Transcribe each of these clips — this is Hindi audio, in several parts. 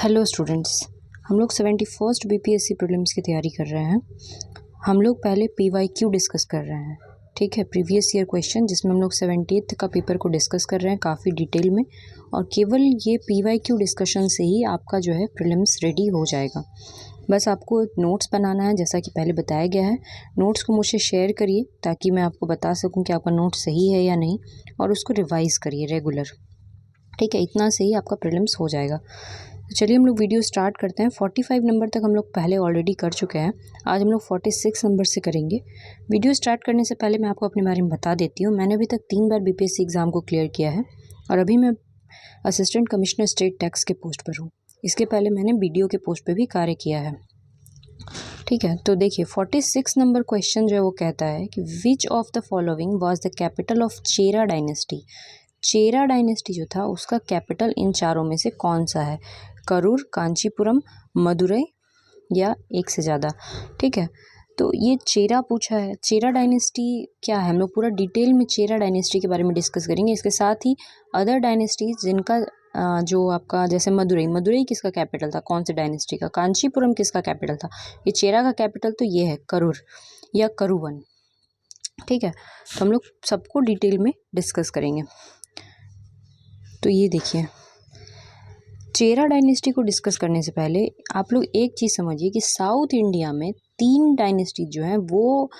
हेलो स्टूडेंट्स, हम लोग 71st बीपीएससी प्रीलिम्स की तैयारी कर रहे हैं। हम लोग पहले पीवाईक्यू डिस्कस कर रहे हैं, ठीक है। प्रीवियस ईयर क्वेश्चन जिसमें हम लोग 70th का पेपर को डिस्कस कर रहे हैं काफ़ी डिटेल में, और केवल ये पीवाईक्यू डिस्कशन से ही आपका जो है प्रीलिम्स रेडी हो जाएगा। बस आपको नोट्स बनाना है, जैसा कि पहले बताया गया है। नोट्स को मुझसे शेयर करिए ताकि मैं आपको बता सकूँ कि आपका नोट सही है या नहीं, और उसको रिवाइज़ करिए रेगुलर, ठीक है। इतना से ही आपका प्रीलिम्स हो जाएगा। तो चलिए हम लोग वीडियो स्टार्ट करते हैं। 45 नंबर तक हम लोग पहले ऑलरेडी कर चुके हैं। आज हम लोग 46 नंबर से करेंगे। वीडियो स्टार्ट करने से पहले मैं आपको अपने बारे में बता देती हूँ। मैंने अभी तक 3 बार बीपीएससी एग्ज़ाम को क्लियर किया है, और अभी मैं असिस्टेंट कमिश्नर स्टेट टैक्स के पोस्ट पर हूँ। इसके पहले मैंने बीडीओ के पोस्ट पर भी कार्य किया है, ठीक है। तो देखिए 46 नंबर क्वेश्चन जो है वो कहता है कि which of the following was the capital of Chera dynasty. Chera dynasty जो था उसका कैपिटल इन चारों में से कौन सा है? करूर, कांचीपुरम, मदुरई या एक से ज़्यादा, ठीक है। तो ये चेरा पूछा है। चेरा डायनेस्टी क्या है, हम लोग पूरा डिटेल में चेरा डायनेस्टी के बारे में डिस्कस करेंगे। इसके साथ ही अदर डायनेस्टीज जिनका जो आपका जैसे मदुरई किसका कैपिटल था, कौन से डायनेस्टी का। कांचीपुरम किसका कैपिटल था। ये चेरा का कैपिटल तो ये है करूर या करुवन, ठीक है। तो हम लोग सबको डिटेल में डिस्कस करेंगे। तो ये देखिए, चेरा डायनेस्टी को डिस्कस करने से पहले आप लोग एक चीज़ समझिए कि साउथ इंडिया में 3 डायनेस्टी जो हैं वो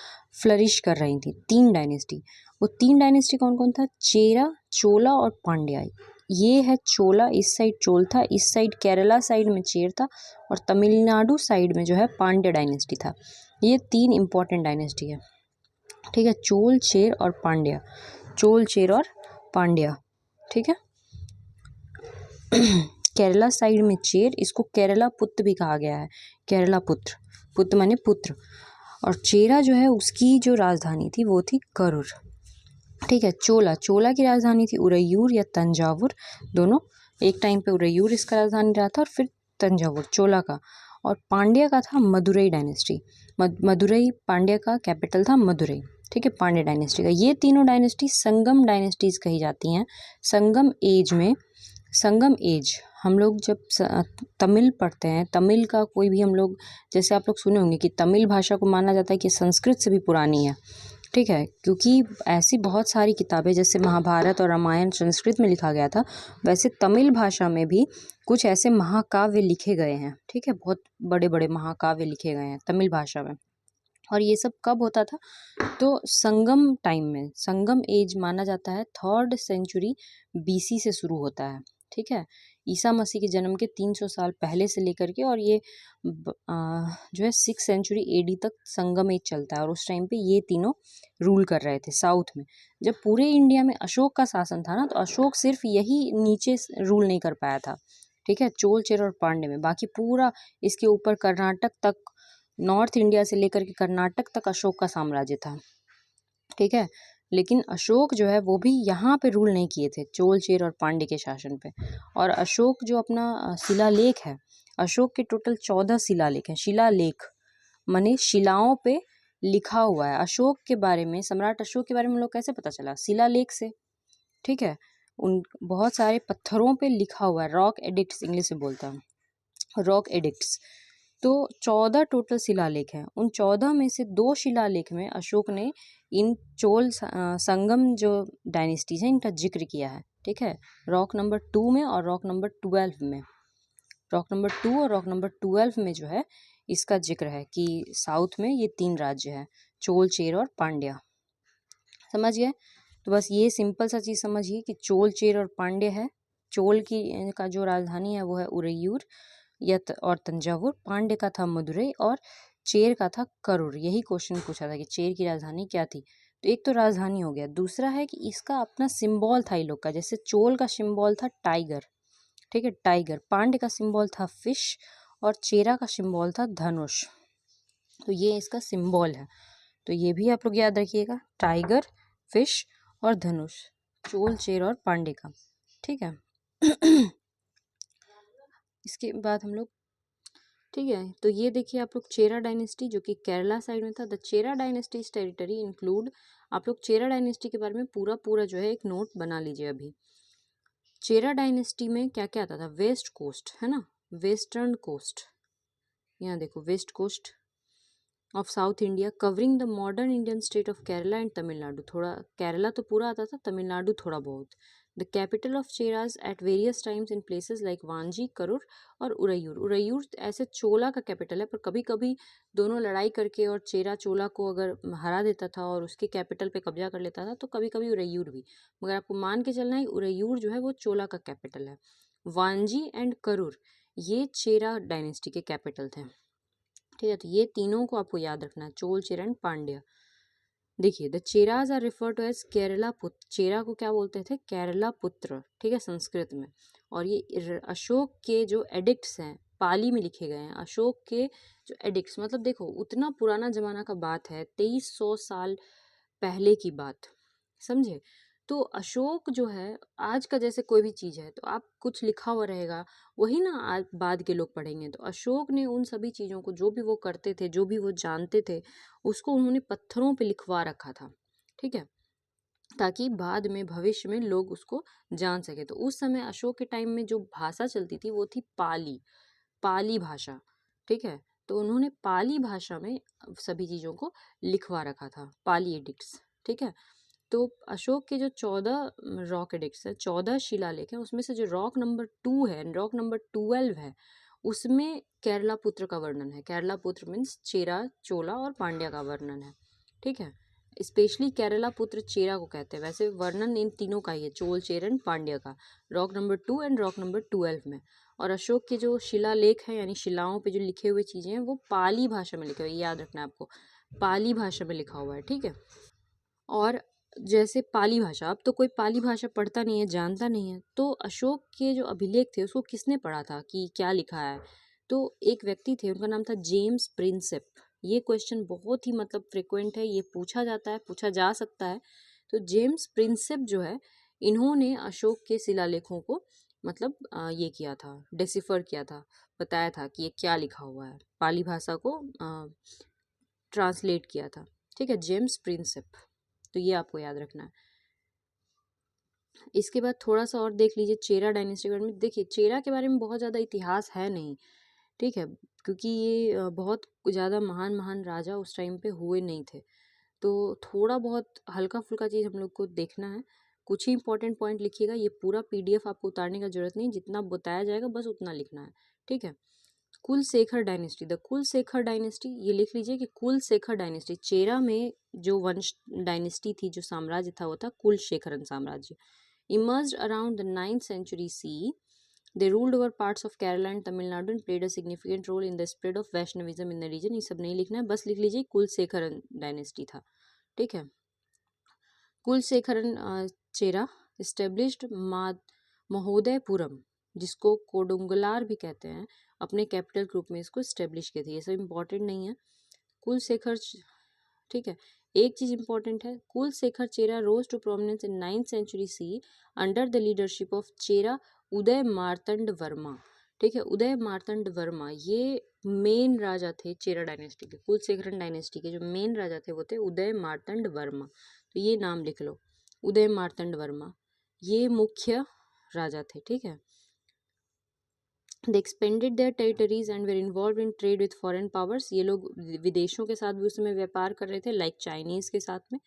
फ्लरिश कर रही थी। 3 डायनेस्टी, वो 3 डायनेस्टी कौन कौन था? चेरा, चोला और पांड्या। ये है चोला, इस साइड चोल था, इस साइड केरला साइड में चेर था, और तमिलनाडु साइड में जो है पांड्या डायनेस्टी था। ये 3 इंपॉर्टेंट डायनेस्टी है, ठीक है। चोल, चेर और पांड्या, चोल, चेर और पांड्या, ठीक है। केरला साइड में चेर, इसको केरला पुत्र भी कहा गया है। केरला पुत्र, पुत्र माने पुत्र। और चेरा जो है उसकी जो राजधानी थी वो थी करूर, ठीक है। चोला, चोला की राजधानी थी उरैयूर या तंजावुर, दोनों। एक टाइम पे उरैयूर इसका राजधानी रहा था और फिर तंजावुर चोला का। और पांड्या का था मदुरई डायनेस्टी। मदुरई पांड्या का कैपिटल था मदुरई, ठीक है, पांड्या डायनेस्टी का। ये तीनों डायनेस्टी संगम डायनेस्टीज कही जाती हैं। संगम एज हम लोग जब तमिल पढ़ते हैं, तमिल का कोई भी हम लोग, जैसे आप लोग सुने होंगे कि तमिल भाषा को माना जाता है कि संस्कृत से भी पुरानी है, ठीक है। क्योंकि ऐसी बहुत सारी किताबें जैसे महाभारत और रामायण संस्कृत में लिखा गया था, वैसे तमिल भाषा में भी कुछ ऐसे महाकाव्य लिखे गए हैं, ठीक है। बहुत बड़े बड़े महाकाव्य लिखे गए हैं तमिल भाषा में। और ये सब कब होता था? तो संगम टाइम में, संगम एज माना जाता है 3rd सेंचुरी बीसी से शुरू होता है, ठीक है। ईसा मसीह के जन्म के 300 साल पहले से लेकर के, और ये जो है 6th सेंचुरी एडी तक संगम एज चलता है। और उस टाइम पे ये तीनों रूल कर रहे थे साउथ में। जब पूरे इंडिया में अशोक का शासन था ना, तो अशोक सिर्फ यही नीचे रूल नहीं कर पाया था, ठीक है, चोल, चेर और पांड्य में। बाकी पूरा इसके ऊपर कर्नाटक तक, नॉर्थ इंडिया से लेकर के कर्नाटक तक अशोक का साम्राज्य था, ठीक है। लेकिन अशोक जो है वो भी यहाँ पे रूल नहीं किए थे, चोल, चेर और पांड्य के शासन पे। और अशोक जो अपना शिलालेख है, अशोक के टोटल 14 शिलालेख हैं। शिलालेख माने शिलाओं पे लिखा हुआ है अशोक के बारे में। सम्राट अशोक के बारे में हम लोग कैसे पता चला? शिलालेख से, ठीक है। उन बहुत सारे पत्थरों पे लिखा हुआ है, रॉक एडिक्ट्स इंग्लिश में बोलता है, रॉक एडिक्ट्स। तो 14 टोटल शिलालेख हैं। उन 14 में से 2 शिलालेख में अशोक ने इन चोल संगम जो डायनेस्टीज हैं इनका जिक्र किया है, ठीक है। रॉक नंबर 2 में और रॉक नंबर 12 में, रॉक नंबर 2 और रॉक नंबर 12 में जो है इसका जिक्र है कि साउथ में ये 3 राज्य हैं, चोल, चेर और पांड्या। समझ गए? तो बस ये सिंपल सा चीज़ समझिए कि चोल, चेर और पांड्या है। चोल की का जो राजधानी है वो है उरैयूर और तंजावुर। पांड्य का था मदुरई और चेर का था करूर। यही क्वेश्चन पूछा था कि चेर की राजधानी क्या थी। तो एक तो राजधानी हो गया, दूसरा है कि इसका अपना सिंबल था इन लोग का। जैसे चोल का सिंबल था टाइगर, ठीक है, टाइगर। पांड्य का सिंबल था फिश और चेरा का सिंबल था धनुष। तो ये इसका सिंबल है, तो ये भी आप लोग याद रखिएगा, टाइगर, फिश और धनुष, चोल, चेर और पांड्य का, ठीक है। इसके बाद हम लोग, ठीक है, तो ये देखिए आप लोग चेरा डायनेस्टी जो कि केरला साइड में था। The Chera dynasties territory include, आप लोग चेरा डायनेस्टी के बारे में पूरा जो है एक नोट बना लीजिए अभी। चेरा डायनेस्टी में क्या क्या आता था? वेस्ट कोस्ट है ना, वेस्टर्न कोस्ट, यहाँ देखो west coast of south India covering the modern Indian state of Kerala and Tamil Nadu, थोड़ा केरला तो पूरा आता था, तमिलनाडु थोड़ा बहुत। The capital of Cheras at various times in places like Vanji, Karur और उरैयूर। उरैयूर ऐसे चोला का कैपिटल है, पर कभी कभी दोनों लड़ाई करके और चेरा चोला को अगर हरा देता था और उसके कैपिटल पे कब्जा कर लेता था तो कभी कभी उरैयूर भी, मगर आपको मान के चलना है उरैयूर जो है वो चोला का कैपिटल है। वांजी एंड करूर ये चेरा डायनेस्टी के कैपिटल थे, ठीक है। तो ये तीनों को आपको याद रखना है, चोल, चेरा एंड पांड्या। देखिए the Cheras are refer to as Kerala putra, Chera को क्या बोलते थे, केरला पुत्र, ठीक है, संस्कृत में। और ये अशोक के जो एडिक्ट्स हैं पाली में लिखे गए हैं, अशोक के जो एडिक्ट्स, मतलब देखो उतना पुराना जमाना का बात है, 2300 साल पहले की बात, समझे। तो अशोक जो है आज का जैसे कोई भी चीज़ है तो आप कुछ लिखा हुआ रहेगा वही ना आज बाद के लोग पढ़ेंगे, तो अशोक ने उन सभी चीज़ों को जो भी वो करते थे, जो भी वो जानते थे, उसको उन्होंने पत्थरों पे लिखवा रखा था, ठीक है, ताकि बाद में भविष्य में लोग उसको जान सके। तो उस समय अशोक के टाइम में जो भाषा चलती थी वो थी पाली, पाली भाषा, ठीक है। तो उन्होंने पाली भाषा में सभी चीज़ों को लिखवा रखा था, पाली एडिक्ट्स, ठीक है। तो अशोक के जो 14 रॉक एडिक्ट्स है, 14 शिलालेख हैं, उसमें से जो रॉक नंबर 2 है, रॉक नंबर 12 है, उसमें केरला पुत्र का वर्णन है। केरला पुत्र मीन्स चेरा, चोला और पांड्या का वर्णन है, ठीक है। स्पेशली केरला पुत्र चेरा को कहते हैं, वैसे वर्णन इन तीनों का ही है, चोल, चेर एंड पांड्या का, rock number 2 and rock number 12 में। और अशोक के जो शिलालेख हैं यानी शिलाओं पे जो लिखे हुए चीज़ें हैं वो पाली भाषा में लिखे हुए, याद रखना है आपको, पाली भाषा में लिखा हुआ है, ठीक है। और जैसे पाली भाषा, अब तो कोई पाली भाषा पढ़ता नहीं है, जानता नहीं है, तो अशोक के जो अभिलेख थे उसको किसने पढ़ा था कि क्या लिखा है, तो एक व्यक्ति थे, उनका नाम था जेम्स प्रिंसेप। ये क्वेश्चन बहुत ही मतलब फ्रिक्वेंट है, ये पूछा जाता है, पूछा जा सकता है। तो जेम्स प्रिंसेप जो है, इन्होंने अशोक के शिलालेखों को मतलब ये किया था, डेसिफर किया था, बताया था कि ये क्या लिखा हुआ है, पाली भाषा को ट्रांसलेट किया था, ठीक है, जेम्स प्रिंसेप। तो ये आपको याद रखना है। इसके बाद थोड़ा सा और देख लीजिए चेरा डायनेस्टी के बारे में। देखिए चेरा के बारे में बहुत ज़्यादा इतिहास है नहीं, ठीक है, क्योंकि ये बहुत ज़्यादा महान महान राजा उस टाइम पे हुए नहीं थे, तो थोड़ा बहुत हल्का फुल्का चीज़ हम लोग को देखना है। कुछ ही इंपॉर्टेंट पॉइंट लिखिएगा, ये पूरा पीडीएफ आपको उतारने का जरूरत नहीं, जितना बताया जाएगा बस उतना लिखना है, ठीक है। Kulashekhara dynasty, the Kulashekhara dynasty, ये लिख लीजिए कि कुलशेखर डायनेस्टी, चेरा में जो वंश डायनेस्टी थी, जो साम्राज्य था वो था कुलशेखरन साम्राज्य। Emerged around the 9th century CE, they ruled over parts of Kerala and Tamil Nadu and played a significant role in the spread of Vaishnavism in the region। ये सब नहीं लिखना है, बस लिख लीजिए कुलशेखरन डायनेस्टी था, ठीक है। कुलशेखरन चेरा एस्टेब्लिश्ड महोदयपुरम, जिसको कोडुंगलार भी कहते हैं, अपने कैपिटल ग्रुप में इसको एस्टेब्लिश किए थे। ये सब इंपॉर्टेंट नहीं है। कुलशेखर, ठीक है, एक चीज इंपॉर्टेंट है, Kulasekhara Chera rose to prominence in 9th century CE under the leadership of Chera Uday Martanda Varma, ठीक है। उदय मार्तंड वर्मा ये मेन राजा थे चेरा डायनेस्टी के, कुलशेखरन डायनेस्टी के जो मेन राजा थे वो थे उदय मार्तंड वर्मा। तो ये नाम लिख लो, उदय मार्तंड वर्मा, ये मुख्य राजा थे, ठीक है। They expanded their territories and were involved in trade with foreign powers। ये लोग विदेशों के साथ भी उस समय व्यापार कर रहे थे, लाइक चाइनीज के साथ में।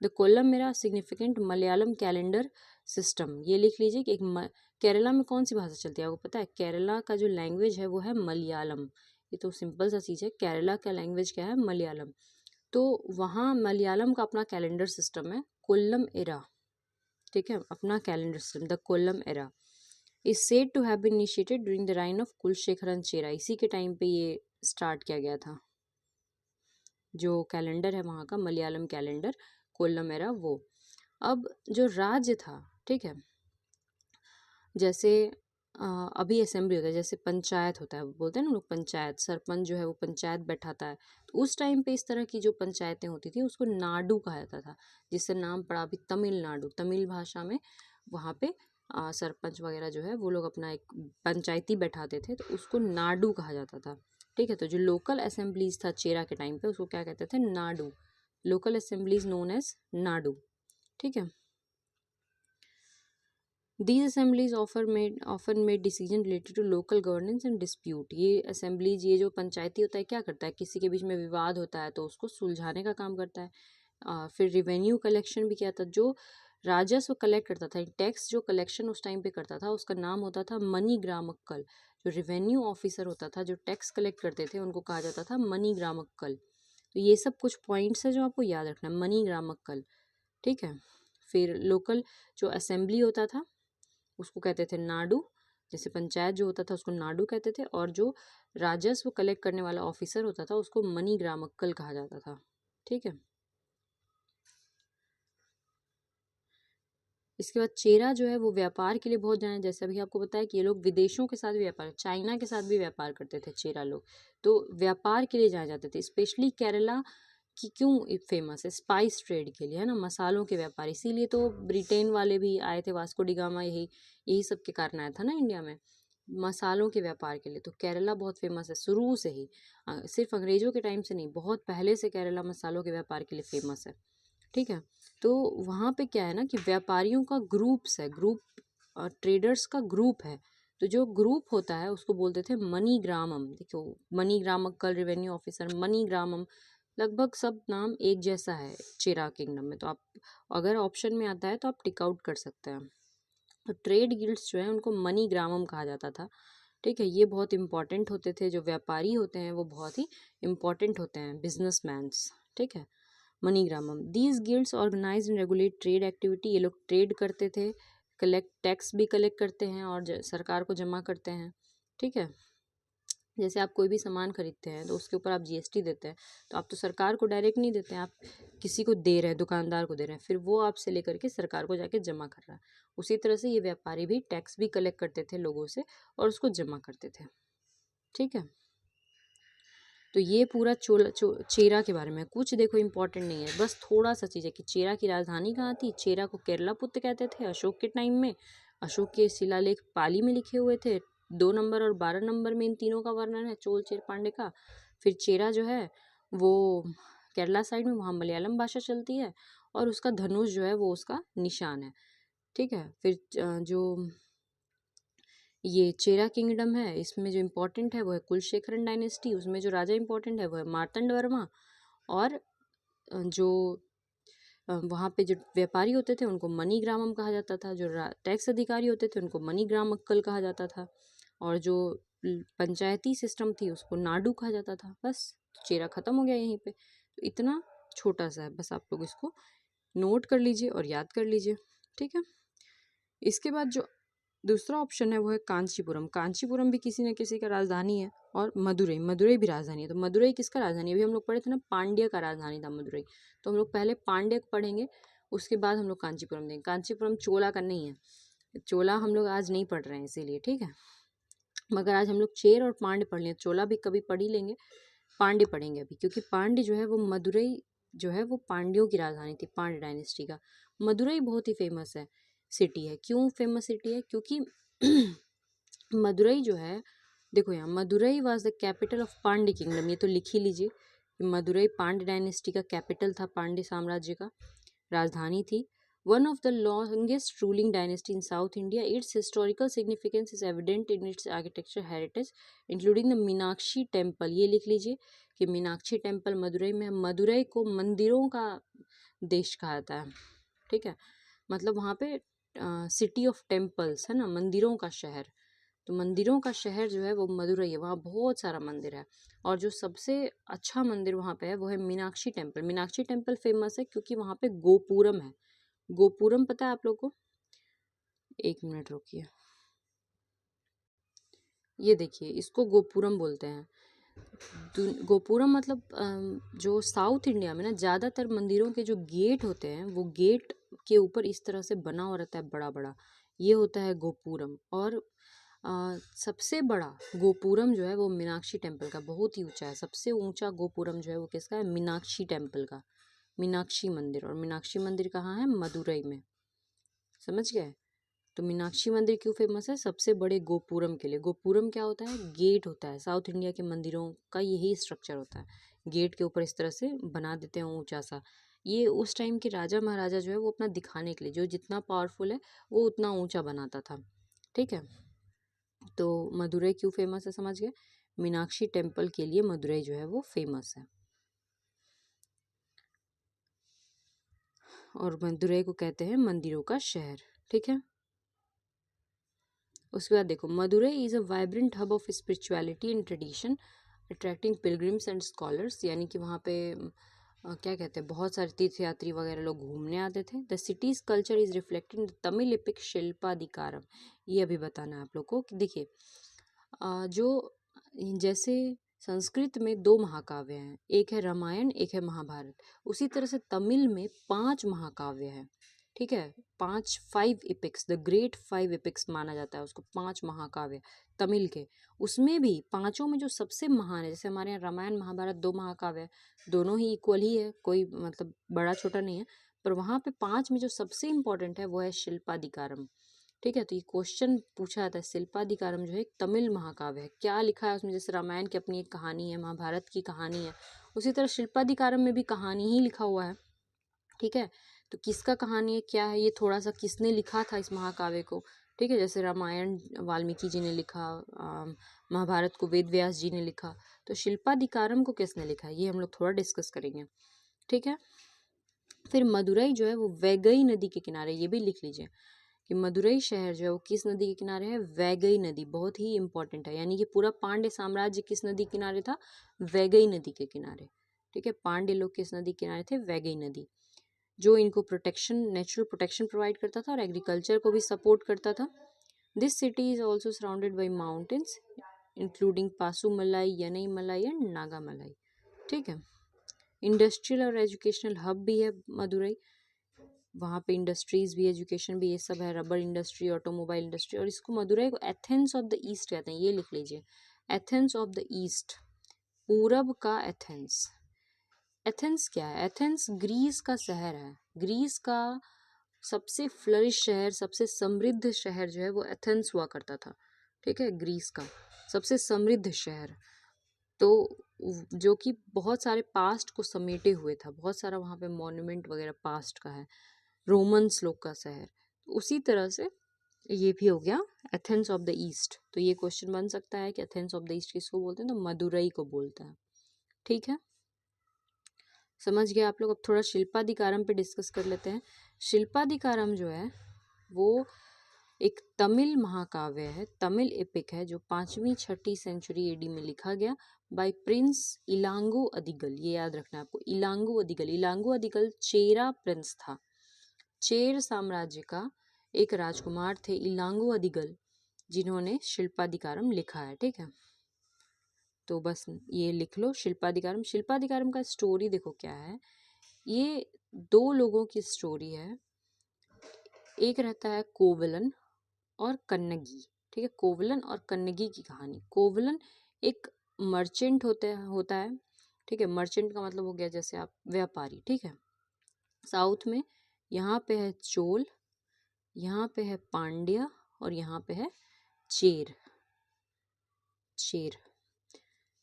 द कोल्लम मेरा सिग्निफिकेंट मलयालम कैलेंडर सिस्टम, ये लिख लीजिए कि केरला में कौन सी भाषा चलती है आपको पता है, केरला का जो लैंग्वेज है वो है मलयालम। ये तो सिंपल सा चीज़ है, केरला का लैंग्वेज क्या है, मलयालम। तो वहाँ मलयालम का अपना कैलेंडर सिस्टम है, कोल्लम एरा, ठीक है, अपना calendar system, the Kollam era is said to have been initiated during the reign of कुलशेखरन चेरा। इसी के टाइम पे ये स्टार्ट किया गया था, जो कैलेंडर है वहाँ का मलयालम कैलेंडर कोल्लम एरा वो। अब जो राज्य था, ठीक है, जैसे अभी असेंबली होता है, जैसे पंचायत होता है, बोलते हैं ना लोग पंचायत, सरपंच जो है वो पंचायत बैठाता है, तो उस टाइम पे इस तरह की जो पंचायतें होती थी उसको नाडु कहा जाता था, जिससे नाम पड़ा अभी तमिलनाडु, तमिल भाषा में वहाँ पे सरपंच वगैरह जो है वो लोग अपना एक पंचायती बैठाते थे, तो उसको नाडु कहा जाता था, ठीक है। तो जो लोकल असेंबलीज था चेरा के टाइम पे उसको क्या कहते थे, nadu, local assemblies known as nadu, ठीक है। These assemblies often made decision related to local governance and dispute. ये assemblies, ये जो पंचायती होता है क्या करता है, किसी के बीच में विवाद होता है तो उसको सुलझाने का काम करता है। फिर रेवेन्यू कलेक्शन भी क्या था, जो राजस्व कलेक्ट करता था, टैक्स जो कलेक्शन उस टाइम पे करता था उसका नाम होता था मनी ग्रामक्कल। जो रेवेन्यू ऑफिसर होता था जो टैक्स कलेक्ट करते थे उनको कहा जाता था मनी ग्रामक्कल। तो ये सब कुछ पॉइंट्स है जो आपको याद रखना है, मनी ग्रामक्कल, ठीक है। फिर लोकल जो असेंबली होता था उसको कहते थे नाडू, जैसे पंचायत जो होता था उसको नाडू कहते थे, और जो राजस्व कलेक्ट करने वाला ऑफिसर होता था उसको मनी ग्रामक्कल कहा जाता था, ठीक है। इसके बाद चेरा जो है वो व्यापार के लिए बहुत जाना, जैसे अभी आपको बताया कि ये लोग विदेशों के साथ भी व्यापार, चाइना के साथ भी व्यापार करते थे चेरा लोग, तो व्यापार के लिए जाने जाते थे। स्पेशली केरला की क्यों फेमस है, स्पाइस ट्रेड के लिए, है ना, मसालों के व्यापार, इसीलिए तो ब्रिटेन वाले भी आए थे, वास्को डी गामा यही यही सब के कारण आया था ना इंडिया में, मसालों के व्यापार के लिए। तो केरला बहुत फेमस है शुरू से ही, सिर्फ अंग्रेजों के टाइम से नहीं, बहुत पहले से केरला मसालों के व्यापार के लिए फेमस है, ठीक है। तो वहाँ पे क्या है ना कि व्यापारियों का ग्रुप्स है, ग्रुप ट्रेडर्स का ग्रुप है, तो जो ग्रुप होता है उसको बोलते थे मनी ग्रामम। देखो, मनी ग्रामक्कल, रेवेन्यू ऑफिसर, मनी ग्रामम, लगभग सब नाम एक जैसा है चेरा किंगडम में, तो आप अगर ऑप्शन में आता है तो आप टिक आउट कर सकते हैं। तो ट्रेड गिल्ड्स जो है उनको मनी ग्रामम कहा जाता था, ठीक है। ये बहुत इंपॉर्टेंट होते थे, जो व्यापारी होते हैं वो बहुत ही इंपॉर्टेंट होते हैं, बिजनेसमैन्स, ठीक है। Manigramam, these guilds organise and regulate trade activity. ये लोग ट्रेड करते थे, कलेक्ट टैक्स भी कलेक्ट करते हैं और सरकार को जमा करते हैं, ठीक है। जैसे आप कोई भी सामान खरीदते हैं तो उसके ऊपर आप जीएसटी देते हैं, तो आप तो सरकार को डायरेक्ट नहीं देते हैं, आप किसी को दे रहे हैं, दुकानदार को दे रहे हैं, फिर वो आपसे लेकर के सरकार को जाके जमा कर रहा है। उसी तरह से ये व्यापारी भी टैक्स भी कलेक्ट करते थे लोगों से और उसको जमा करते थे, ठीक है। तो ये पूरा चेरा के बारे में, कुछ देखो इंपॉर्टेंट नहीं है, बस थोड़ा सा चीज़ है कि चेरा की राजधानी कहाँ थी। चेरा को केरलापुत्र कहते थे अशोक के टाइम में, अशोक के शिलालेख पाली में लिखे हुए थे, 2 नंबर और 12 नंबर में इन तीनों का वर्णन है, चोल चेर पांडे का। फिर चेरा जो है वो केरला साइड में, वहाँ मलयालम भाषा चलती है, और उसका धनुष जो है वो उसका निशान है, ठीक है। फिर जो ये चेरा किंगडम है इसमें जो इम्पोर्टेंट है वो है कुलशेखरन डायनेस्टी, उसमें जो राजा इम्पोर्टेंट है वो है मार्तंड वर्मा, और जो वहाँ पे जो व्यापारी होते थे उनको मनी ग्रामम कहा जाता था, जो टैक्स अधिकारी होते थे उनको मनी ग्रामक्कल कहा जाता था, और जो पंचायती सिस्टम थी उसको नाडू कहा जाता था। बस चेरा खत्म हो गया यहीं पे। तो इतना छोटा सा है, बस आप लोग इसको नोट कर लीजिए और याद कर लीजिए, ठीक है। इसके बाद जो दूसरा ऑप्शन है वो है कांचीपुरम। कांचीपुरम भी किसी न किसी का राजधानी है, और मदुरई, मदुरई भी राजधानी है। तो मदुरई किसका राजधानी है, अभी हम लोग पढ़े थे ना, पांड्य का राजधानी था मदुरई, तो हम लोग पहले पांड्य पढ़ेंगे, उसके बाद हम लोग कांचीपुरम देंगे। कांचीपुरम चोला का नहीं है, चोला हम लोग आज नहीं पढ़ रहे हैं इसीलिए, ठीक है। मगर आज हम लोग चेर और पांड्य पढ़ लें, चोला भी कभी पढ़ ही लेंगे, पांड्य पढ़ेंगे अभी, क्योंकि पांड्य जो है वो मदुरई जो है वो पांड्यों की राजधानी थी, पांड्य डायनेस्टी का। मदुरई बहुत ही फेमस है सिटी है, क्यों फेमस सिटी है, क्योंकि मदुरई जो है, देखो यहाँ Madurai was the capital of Pandya kingdom, ये तो लिख ही लीजिए, मदुरई पांड्य डायनेस्टी का कैपिटल था, पांड्य साम्राज्य का राजधानी थी। One of the longest ruling dynasty in south India, it's historical significance is evident in its architecture heritage including the Meenakshi temple. ये लिख लीजिए कि मीनाक्षी टेम्पल मदुरई में है। मदुरई को मंदिरों का देश कहा जाता है, ठीक है, मतलब वहाँ पे सिटी ऑफ टेम्पल्स है ना, मंदिरों का शहर। तो मंदिरों का शहर जो है वो मदुरई है, वहाँ बहुत सारा मंदिर है, और जो सबसे अच्छा मंदिर वहाँ पे है वो है Meenakshi temple. Meenakshi temple famous है क्योंकि वहाँ पे गोपुरम है। गोपुरम पता है आप लोग को, 1 मिनट रुकिए, ये देखिए इसको गोपुरम बोलते हैं। गोपुरम मतलब जो साउथ इंडिया में ना ज़्यादातर मंदिरों के जो गेट होते हैं वो गेट के ऊपर इस तरह से बना हुआ रहता है बड़ा बड़ा, ये होता है गोपुरम। और सबसे बड़ा गोपुरम जो है वो मीनाक्षी टेम्पल का, बहुत ही ऊंचा है, सबसे ऊंचा गोपुरम जो है वो किसका है, मीनाक्षी टेम्पल का, मीनाक्षी मंदिर। और मीनाक्षी मंदिर कहाँ है, मदुरई में, समझ गए। तो मीनाक्षी मंदिर क्यों फेमस है, सबसे बड़े गोपुरम के लिए। गोपुरम क्या होता है, गेट होता है, साउथ इंडिया के मंदिरों का यही स्ट्रक्चर होता है, गेट के ऊपर इस तरह से बना देते हैं ऊंचा सा, ये उस टाइम के राजा महाराजा जो है वो अपना दिखाने के लिए, जो जितना पावरफुल है वो उतना ऊंचा बनाता था। ठीक है, तो मदुरई क्यों फेमस है समझ गए, मीनाक्षी टेम्पल के लिए मदुरई जो है वो फेमस है। और मदुरई को कहते हैं मंदिरों का शहर। ठीक है, उसके बाद देखो, Madurai is a vibrant hub of spirituality and tradition attracting pilgrims and scholars, यानी कि वहाँ पे क्या कहते हैं, बहुत सारे तीर्थयात्री वगैरह लोग घूमने आते थे। The cities culture is reflected in the Tamil epic Silappadikaram. ये अभी बताना है आप लोग को कि देखिए, जो जैसे संस्कृत में 2 महाकाव्य हैं, एक है रामायण, एक है महाभारत, उसी तरह से तमिल में 5 महाकाव्य हैं। ठीक है, 5 एपिक्स, द ग्रेट 5 एपिक्स माना जाता है उसको, 5 महाकाव्य तमिल के। उसमें भी पांचों में जो सबसे महान है, जैसे हमारे यहाँ रामायण महाभारत 2 महाकाव्य है, दोनों ही इक्वल ही है, कोई मतलब बड़ा छोटा नहीं है, पर वहाँ पे 5 में जो सबसे इम्पोर्टेंट है वो है शिल्पाधिकारम। ठीक है, तो ये क्वेश्चन पूछा जाता है, शिल्पाधिकारम जो है एक तमिल महाकाव्य है, क्या लिखा है उसमें, जैसे रामायण की अपनी एक कहानी है, महाभारत की कहानी है, उसी तरह शिल्पाधिकारम में भी कहानी ही लिखा हुआ है। ठीक है, तो किसका कहानी है, क्या है, ये थोड़ा सा किसने लिखा था इस महाकाव्य को। ठीक है, जैसे रामायण वाल्मीकि जी ने लिखा, महाभारत को वेद व्यास जी ने लिखा, तो शिल्पाधिकारम को किसने लिखा है ये हम लोग थोड़ा डिस्कस करेंगे। ठीक है, फिर मदुरई जो है वो वैगई नदी के किनारे, ये भी लिख लीजिए कि मदुरई शहर जो है वो किस नदी के किनारे है, वैगई नदी, बहुत ही इंपॉर्टेंट है, यानी कि पूरा पांड्य साम्राज्य किस नदी के किनारे था, वैगई नदी के किनारे। ठीक है, पांड्य लोग किस नदी के किनारे थे, वैगई नदी, जो इनको प्रोटेक्शन, नेचुरल प्रोटेक्शन प्रोवाइड करता था और एग्रीकल्चर को भी सपोर्ट करता था। This city is also surrounded by mountains including Pasumalai, Yanaimalai and Nagamalai. ठीक है, इंडस्ट्रियल और एजुकेशनल हब भी है मदुरई, वहाँ पे इंडस्ट्रीज भी, एजुकेशन भी, ये सब है, रबर इंडस्ट्री, ऑटोमोबाइल इंडस्ट्री, और इसको मदुरई को एथेंस ऑफ द ईस्ट कहते हैं, ये लिख लीजिए, एथेंस ऑफ द ईस्ट, पूरब का एथेंस। एथेंस क्या है, एथेंस ग्रीस का शहर है, ग्रीस का सबसे फ्लरिश शहर, सबसे समृद्ध शहर जो है वो एथेंस हुआ करता था। ठीक है, ग्रीस का सबसे समृद्ध शहर, तो जो कि बहुत सारे पास्ट को समेटे हुए था, बहुत सारा वहाँ पे मॉन्यूमेंट वगैरह पास्ट का है, रोमन्स लोग का शहर, उसी तरह से ये भी हो गया एथेंस ऑफ द ईस्ट। तो ये क्वेश्चन बन सकता है कि एथेंस ऑफ द ईस्ट किसको बोलते हैं, तो मदुरई को बोलते हैं। ठीक है, समझ गए आप लोग। अब थोड़ा शिल्पाधिकारम पे डिस्कस कर लेते हैं। शिल्पाधिकारम जो है वो एक तमिल महाकाव्य है, तमिल एपिक है, जो 5वीं-6ठी सेंचुरी एडी में लिखा गया बाय प्रिंस इलांगो अदिगल। ये याद रखना है आपको, इलांगो अदिगल। इलांगो अदिगल चेरा प्रिंस था, चेर साम्राज्य का एक राजकुमार थे इलांगो अदिगल, जिन्होंने शिल्पाधिकारम लिखा है। ठीक है, तो बस ये लिख लो शिल्पाधिकारम। शिल्पाधिकारम का स्टोरी देखो क्या है, ये 2 लोगों की स्टोरी है, एक रहता है कोवलन और कन्नगी। ठीक है, कोवलन और कन्नगी की कहानी। कोवलन एक मर्चेंट होता है। ठीक है, मर्चेंट का मतलब हो गया जैसे आप व्यापारी। ठीक है, साउथ में यहाँ पे है चोल, यहाँ पे है पांड्या और यहाँ पे है चेर। चेर,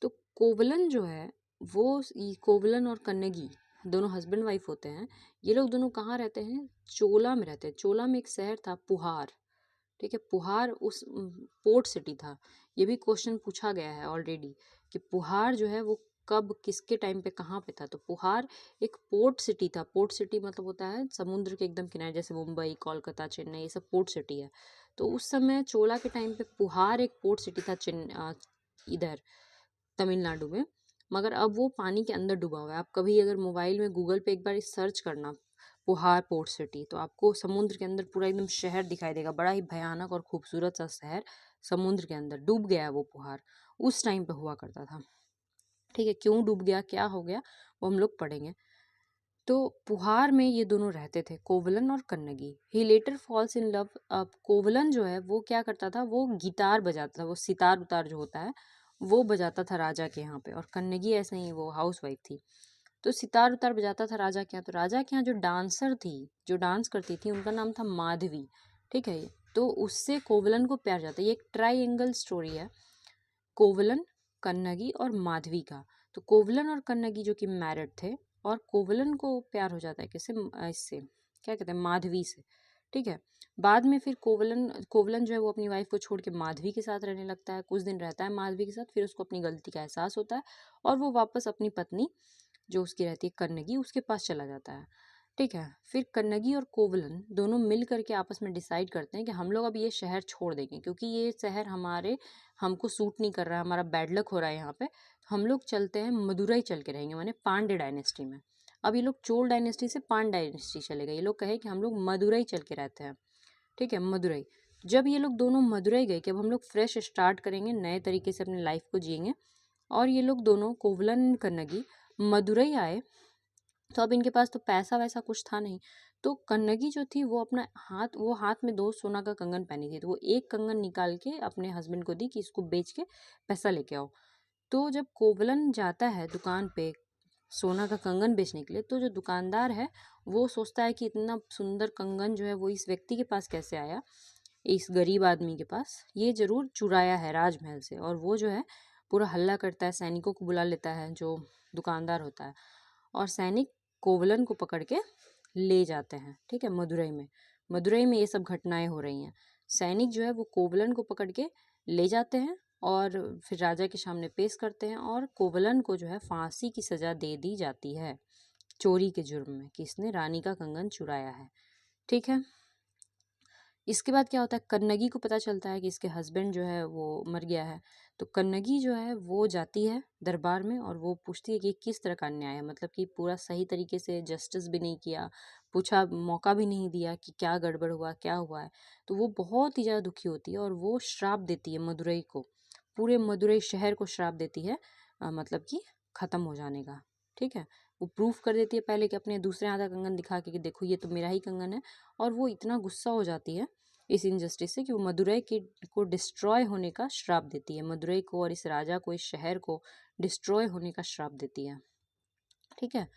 तो कोवलन जो है वो, कोवलन और कन्नगी दोनों हस्बैंड वाइफ होते हैं। ये लोग दोनों कहाँ रहते हैं, चोला में रहते हैं। चोला में एक शहर था पुहार। ठीक है, पुहार उस पोर्ट सिटी था। ये भी क्वेश्चन पूछा गया है ऑलरेडी कि पुहार जो है वो कब, किसके टाइम पे, कहाँ पे था। तो पुहार एक पोर्ट सिटी था। पोर्ट सिटी मतलब होता है समुद्र के एकदम किनारे, जैसे मुंबई, कोलकाता, चेन्नई, ये सब पोर्ट सिटी है। तो उस समय चोला के टाइम पे पुहार एक पोर्ट सिटी था, इधर तमिलनाडु में, मगर अब वो पानी के अंदर डूबा हुआ है। आप कभी अगर मोबाइल में गूगल पे एक बार सर्च करना पुहार पोर्ट सिटी, तो आपको समुद्र के अंदर पूरा एकदम शहर दिखाई देगा, बड़ा ही भयानक और खूबसूरत सा शहर समुद्र के अंदर डूब गया है वो पुहार, उस टाइम पे हुआ करता था। ठीक है, क्यों डूब गया, क्या हो गया, वो हम लोग पढ़ेंगे। तो पुहार में ये दोनों रहते थे, कोवलन और कन्नगी। ही लेटर फॉल्स इन लव। अब कोवलन जो है वो क्या करता था, वो गिटार बजाता था, वो सितार उतार जो होता है वो बजाता था राजा के यहाँ पे, और कन्नगी ऐसे ही वो हाउस वाइफ थी, तो सितार उतार बजाता था राजा के यहाँ। तो राजा के यहाँ जो डांसर थी, जो डांस करती थी, उनका नाम था माधवी। ठीक है, तो उससे कोवलन को प्यार जाता है। ये एक ट्राइएंगल स्टोरी है, कोवलन, कन्नगी और माधवी का। तो कोवलन और कन्नगी जो कि मैरिड थे, और कोवलन को प्यार हो जाता है किससे, इससे क्या कहते हैं, माधवी से। ठीक है, बाद में फिर कोवलन कोवलन जो है वो अपनी वाइफ को छोड़ के माधवी के साथ रहने लगता है, कुछ दिन रहता है माधवी के साथ, फिर उसको अपनी गलती का एहसास होता है और वो वापस अपनी पत्नी जो उसकी रहती है कन्नगी उसके पास चला जाता है। ठीक है, फिर कन्नगी और कोवलन दोनों मिल करके आपस में डिसाइड करते हैं कि हम लोग अब ये शहर छोड़ देंगे क्योंकि ये शहर हमको सूट नहीं कर रहा है, हमारा बैड लक हो रहा है यहाँ पे, हम लोग चलते हैं मदुरई चल के रहेंगे, माने पांड्य डायनेस्टी में। अब ये लोग चोल डायनेस्टी से पांड्य डायनेस्टी चले गए, ये लोग कहे कि हम लोग मदुरई चल के रहते हैं। ठीक है, मदुरई। जब ये लोग दोनों मदुरई गए कि अब हम लोग फ्रेश स्टार्ट करेंगे, नए तरीके से अपनी लाइफ को जिएंगे, और ये लोग दोनों कोवलन कन्नगी मदुरई आए, तो अब इनके पास तो पैसा वैसा कुछ था नहीं, तो कन्नगी जो थी वो अपना हाथ में 2 सोना का कंगन पहनी थी, तो वो एक कंगन निकाल के अपने हस्बैंड को दी कि इसको बेच के पैसा लेके आओ। तो जब कोवलन जाता है दुकान पे सोना का कंगन बेचने के लिए, तो जो दुकानदार है वो सोचता है कि इतना सुंदर कंगन जो है वो इस व्यक्ति के पास कैसे आया, इस गरीब आदमी के पास, ये जरूर चुराया है राजमहल से। और वो जो है पूरा हल्ला करता है, सैनिकों को बुला लेता है जो दुकानदार होता है, और सैनिक कोवलन को पकड़ के ले जाते हैं। ठीक है, मदुरई में ये सब घटनाएं हो रही हैं। सैनिक जो है वो कोवलन को पकड़ के ले जाते हैं और फिर राजा के सामने पेश करते हैं, और कोवलन को जो है फांसी की सजा दे दी जाती है चोरी के जुर्म में कि इसने रानी का कंगन चुराया है। ठीक है, इसके बाद क्या होता है, कन्नगी को पता चलता है कि इसके हस्बैंड जो है वो मर गया है, तो कन्नगी जो है वो जाती है दरबार में और वो पूछती है कि किस तरह का अन्याय है, मतलब कि पूरा सही तरीके से जस्टिस भी नहीं किया, पूछा, मौका भी नहीं दिया कि क्या गड़बड़ हुआ, क्या हुआ है। तो वो बहुत ही ज़्यादा दुखी होती है और वो श्राप देती है मदुरई को, पूरे मदुरई शहर को श्राप देती है, मतलब कि ख़त्म हो जाने का। ठीक है, वो प्रूफ कर देती है पहले कि अपने दूसरे हाथ का कंगन दिखा के कि देखो ये तो मेरा ही कंगन है, और वो इतना गुस्सा हो जाती है इस इनजस्टिस से कि वो मदुरई को डिस्ट्रॉय होने का श्राप देती है, मदुरई को और इस राजा को, इस शहर को डिस्ट्रॉय होने का श्राप देती है। ठीक है,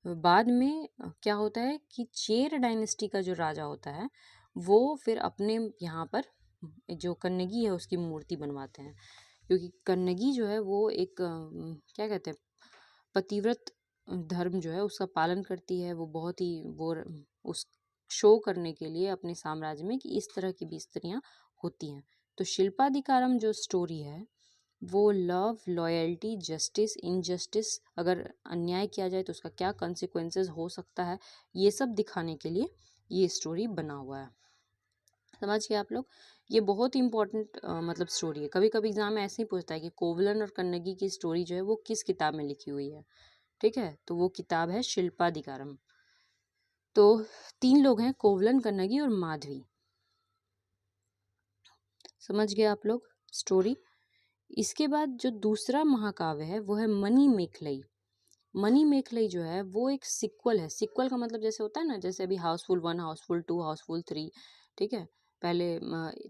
बाद में क्या होता है कि चेर डायनेस्टी का जो राजा होता है वो फिर अपने यहाँ पर जो कन्नगी है उसकी मूर्ति बनवाते हैं, क्योंकि कन्नगी जो है वो एक क्या कहते हैं, पतिव्रत धर्म जो है उसका पालन करती है। वो बहुत ही वो उस शो करने के लिए अपने साम्राज्य में कि इस तरह की भी स्त्रियां होती हैं। तो शिल्पाधिकारम जो स्टोरी है वो लव, लॉयल्टी, जस्टिस, इनजस्टिस, अगर अन्याय किया जाए तो उसका क्या कॉन्सिक्वेंसेस हो सकता है, ये सब दिखाने के लिए ये स्टोरी बना हुआ है। समझ गए आप लोग, ये बहुत ही इंपॉर्टेंट मतलब स्टोरी है। कभी कभी एग्जाम में ऐसे ही पूछता है कि कोवलन और कन्नगी की स्टोरी जो है वो किस किताब में लिखी हुई है। ठीक है, तो वो किताब है शिल्पाधिकारम। तो 3 लोग हैं, कोवलन, कन्नगी और माधवी। समझ गए आप लोग स्टोरी। इसके बाद जो दूसरा महाकाव्य है वो है मणिमेखलई। मणिमेखलई जो है वो एक सिक्वल है। सिक्वल का मतलब जैसे होता है ना, जैसे अभी हाउसफुल 1, हाउसफुल 2, हाउसफुल 3, ठीक है, पहले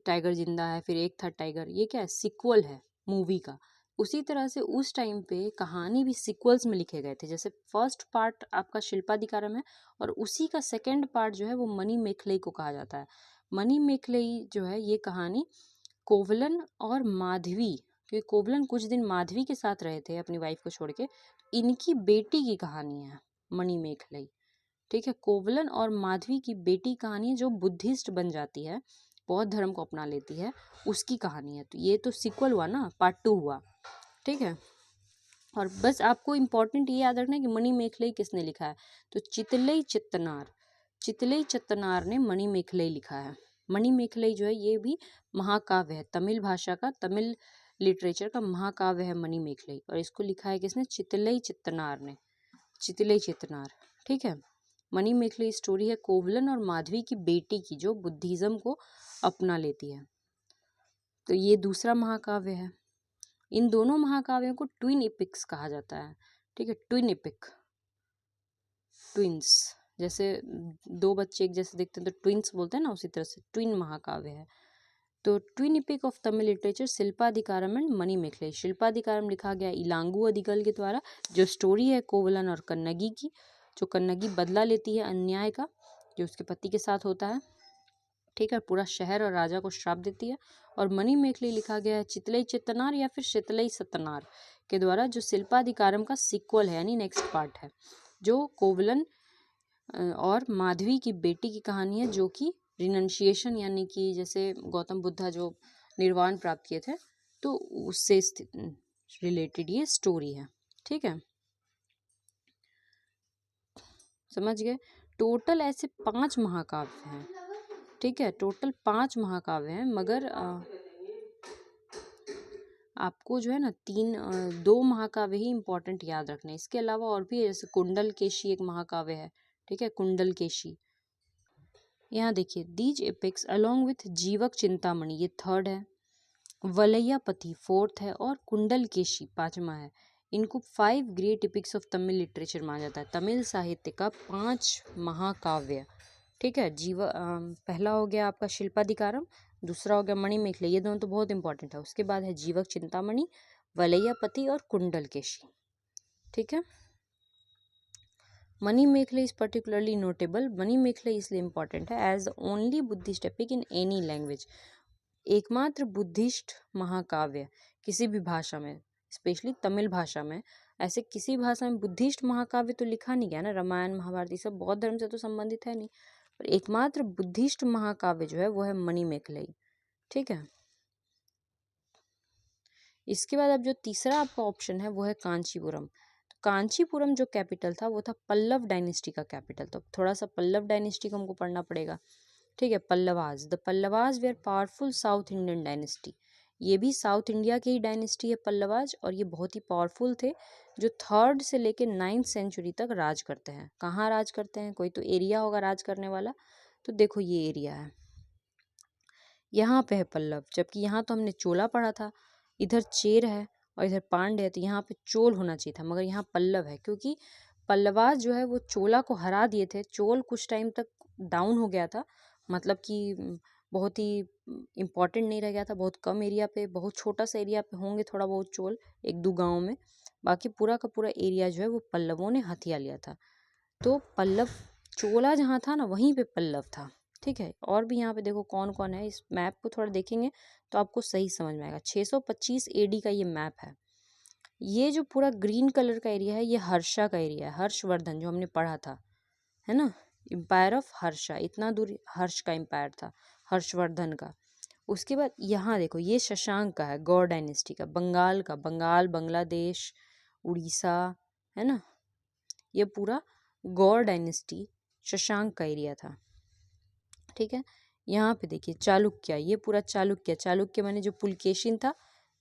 टाइगर जिंदा है, फिर एक था टाइगर, ये क्या है, सिक्वल है मूवी का। उसी तरह से उस टाइम पे कहानी भी सिक्वल्स में लिखे गए थे। जैसे फर्स्ट पार्ट आपका शिल्पाधिकारम है और उसी का सेकेंड पार्ट जो है वो मणिमेखलई को कहा जाता है। मणिमेखलई जो है ये कहानी कोवलन और माधवी, क्योंकि कोवलन कुछ दिन माधवी के साथ रहे थे अपनी वाइफ को छोड़ के, इनकी बेटी की कहानी है मणिमेखलई। ठीक है, कोवलन और माधवी की बेटी कहानी है जो बुद्धिस्ट बन जाती है, बौद्ध धर्म को अपना लेती है, उसकी कहानी है। तो ये तो सीक्वल हुआ ना, पार्ट 2 हुआ। ठीक है, और बस आपको इम्पोर्टेंट ये याद रखना है कि मणिमेखलई किसने लिखा है, तो चितलई चित्तनार ने मणिमेखलई लिखा है। मणिमेखलई जो है ये भी महाकाव्य है, तमिल भाषा का, तमिल लिटरेचर का महाकाव्य है मणिमेखलई, और इसको लिखा है किसने, चितलई चित्तनार ने, चितलई चित्तनार। ठीक है, मणिमेखलई स्टोरी है कोवलन और माधवी की बेटी की जो बुद्धिज्म को अपना लेती है। तो ये दूसरा महाकाव्य है। इन दोनों महाकाव्यों को ट्विन इपिक्स कहा जाता है। ठीक है, ट्विन इपिक, ट्विंस, जैसे 2 बच्चे एक जैसे दिखते हैं तो ट्विंस बोलते हैं ना, उसी तरह से ट्विन महाकाव्य है। तो twin epic of Tamil literature Silappadikaram and Manimekalai. Silappadikaram लिखा गया इलांगू अदिगल के द्वारा, जो स्टोरी है कोवलन और कन्नगी की, जो कन्नगी बदला लेती है अन्याय का जो उसके पति के साथ होता है। ठीक है, पूरा शहर और राजा को श्राप देती है। और मणिमेखलई लिखा गया है चितलई चित्तनार या फिर शीतलई सत्तनार के द्वारा, जो शिल्पाधिकारम का सीक्वल है, यानी नेक्स्ट पार्ट है। जो कोवलन और माधवी की बेटी की कहानी है, जो कि रिनंशिएशन यानी कि जैसे गौतम बुद्धा जो निर्वाण प्राप्त किए थे, तो उससे रिलेटेड ये स्टोरी है। ठीक है, समझ गए। टोटल ऐसे 5 महाकाव्य हैं। ठीक है, टोटल 5 महाकाव्य हैं, मगर आपको जो है ना 2 महाकाव्य ही इम्पोर्टेंट याद रखने हैं। इसके अलावा और भी है, जैसे कुंडल केशी एक महाकाव्य है। ठीक है, कुंडल केशी। यहाँ देखिए, दीज एपिक्स अलोंग विथ जीवक चिंतामणि ये 3rd है, वलैयापति 4th है, और कुंडल केशी 5वां है। इनको 5 great epics of Tamil literature माना जाता है, तमिल साहित्य का 5 महाकाव्य। ठीक है, पहला हो गया आपका शिल्पाधिकारम, दूसरा हो गया मणिमेखले, ये दोनों तो बहुत इंपॉर्टेंट है। उसके बाद है जीवक चिंतामणि, वलैयापति और कुंडल केशी। ठीक है, Manimekalai is particularly notable. Manimekalai इसलिए इंपॉर्टेंट है as the only Buddhist epic in any language, एकमात्र बुद्धिस्ट महाकाव्य किसी भी भाषा में, स्पेशली तमिल भाषा में। ऐसे किसी भाषा में बुद्धिस्ट महाकाव्य तो लिखा नहीं गया ना, रामायण महाभारत ये सब बौद्ध धर्म से तो संबंधित है नहीं, पर एकमात्र बुद्धिस्ट महाकाव्य जो है वो है मणिमेखलाई। ठीक है, इसके बाद अब जो तीसरा आपका ऑप्शन है वो है कांचीपुरम। तो कांचीपुरम जो कैपिटल था वो था पल्लव डायनेस्टी का कैपिटल। तो थोड़ा सा पल्लव डायनेस्टी को हमको पढ़ना पड़ेगा। ठीक है, Pallavas, the Pallavas were powerful south Indian dynasty. ये भी साउथ इंडिया की ही डायनेस्टी है पल्लवाज, और ये बहुत ही पावरफुल थे, जो 3rd से लेके 9th सेंचुरी तक राज करते हैं। कहाँ राज करते हैं, कोई तो एरिया होगा राज करने वाला, तो देखो ये एरिया है, यहाँ पे है पल्लव। जबकि यहाँ तो हमने चोला पढ़ा था, इधर चेर है और इधर पांड्य है, तो यहाँ पे चोल होना चाहिए था, मगर यहाँ पल्लव है, क्योंकि पल्लवाज जो है वो चोला को हरा दिए थे। चोल कुछ टाइम तक डाउन हो गया था, मतलब कि बहुत ही इम्पोर्टेंट नहीं रह गया था, बहुत कम एरिया पे, बहुत छोटा सा एरिया पे होंगे थोड़ा बहुत चोल, 1-2 गाँव में। बाकी पूरा का पूरा एरिया जो है वो पल्लवों ने हथिया लिया था। तो पल्लव, चोला जहाँ था ना वहीं पे पल्लव था। ठीक है, और भी यहाँ पे देखो कौन कौन है, इस मैप को थोड़ा देखेंगे तो आपको सही समझ में आएगा। 625 AD का ये मैप है। ये जो पूरा ग्रीन कलर का एरिया है ये हर्षा का एरिया है, हर्षवर्धन जो हमने पढ़ा था, है ना, एम्पायर ऑफ हर्षा, इतना दूर हर्ष का एम्पायर था, हर्षवर्धन का। उसके बाद यहाँ देखो, ये शशांक का है, गौड़ डायनेस्टी का, बंगाल का, बंगाल, बांग्लादेश, उड़ीसा, है ना, ये पूरा गौड़ डायनेस्टी शशांक का एरिया था। ठीक है, यहाँ पे देखिए चालुक्य, ये पूरा चालुक्य, चालुक्य माने जो पुलकेशिन था,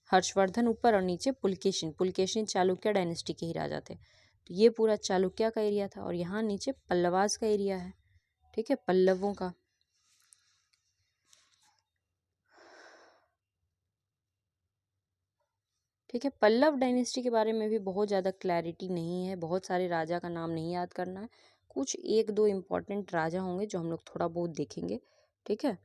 हर्षवर्धन ऊपर और नीचे पुलकेशिन, पुलकेशिन चालुक्य डायनेस्टी के ही राजा थे। तो ये पूरा चालुक्य का एरिया था, और यहाँ नीचे पल्लवास का एरिया है। ठीक है, पल्लवों का। ठीक है, पल्लव डायनेस्टी के बारे में भी बहुत ज़्यादा क्लैरिटी नहीं है, बहुत सारे राजा का नाम नहीं याद करना है, कुछ 1-2 इम्पोर्टेंट राजा होंगे जो हम लोग थोड़ा बहुत देखेंगे। ठीक है,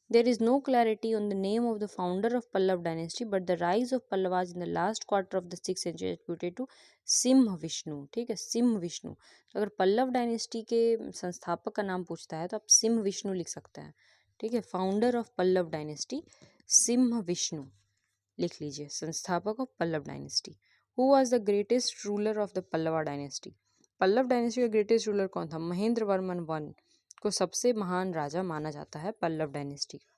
there is no clarity on the name of the founder of Pallav dynasty, but the rise of Pallavas in the last quarter of the 6th century is attributed to सिम्ह Vishnu. ठीक है, सिम्ह विष्णु। तो अगर पल्लव डायनेस्टी के संस्थापक का नाम पूछता है तो आप सिम्ह विष्णु लिख सकते हैं। ठीक है, founder of Pallava dynasty Simha Vishnu लिख लीजिए, संस्थापक of Pallava dynasty. Who was the greatest ruler of the Pallava dynasty. Pallava dynasty का ग्रेटेस्ट रूलर कौन था, महेंद्र वर्मन वन को सबसे महान राजा माना जाता है पल्लव डायनेस्टी का।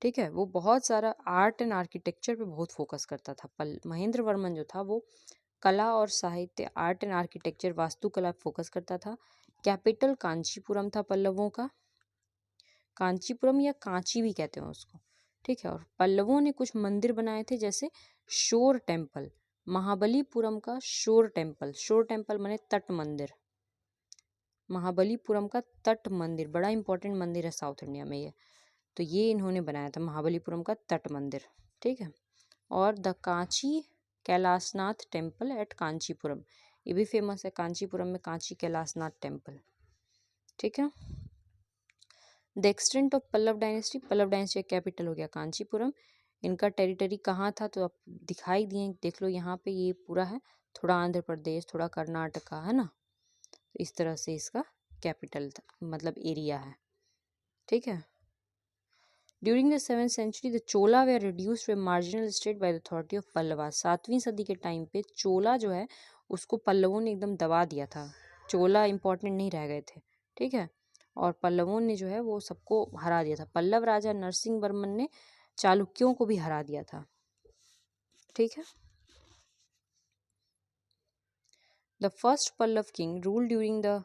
ठीक है, वो बहुत सारा आर्ट एंड आर्किटेक्चर पे बहुत फोकस करता था। महेंद्र वर्मन जो था वो कला और साहित्य, आर्ट एंड आर्किटेक्चर, वास्तुकला पे फोकस करता था। कैपिटल कांचीपुरम था पल्लवों का, कांचीपुरम या कांची भी कहते हैं उसको। ठीक है, और पल्लवों ने कुछ मंदिर बनाए थे, जैसे शोर टेम्पल, महाबलीपुरम का शोर टेम्पल, शोर टेम्पल माने तट मंदिर, महाबलीपुरम का तट मंदिर बड़ा इंपॉर्टेंट मंदिर है साउथ इंडिया में ये। तो ये इन्होंने बनाया था महाबलीपुरम का तट मंदिर। ठीक है, और the Kanchi Kailashnath temple at Kanchipuram, ये भी फेमस है, कांचीपुरम में कांची कैलाशनाथ टेम्पल। ठीक है, the extent of Pallava dynasty, Pallava dynasty का कैपिटल हो गया कांचीपुरम। इनका टेरिटरी कहाँ था तो आप दिखाई दिए, देख लो यहाँ पे, ये पूरा है, थोड़ा आंध्र प्रदेश, थोड़ा कर्नाटका, है ना, तो इस तरह से इसका कैपिटल मतलब एरिया है। ठीक है, during the 7th century the Chola were reduced to a marginal state by the authority of Pallava. 7वीं सदी के टाइम पे चोला जो है उसको पल्लवों ने एकदम दबा दिया था। चोला इंपॉर्टेंट नहीं रह गए थे, ठीक है, और पल्लवों ने जो है वो सबको हरा दिया था। पल्लव राजा नरसिंह वर्मन ने चालुक्यों को भी हरा दिया था, ठीक है। The first Pallava king rule during the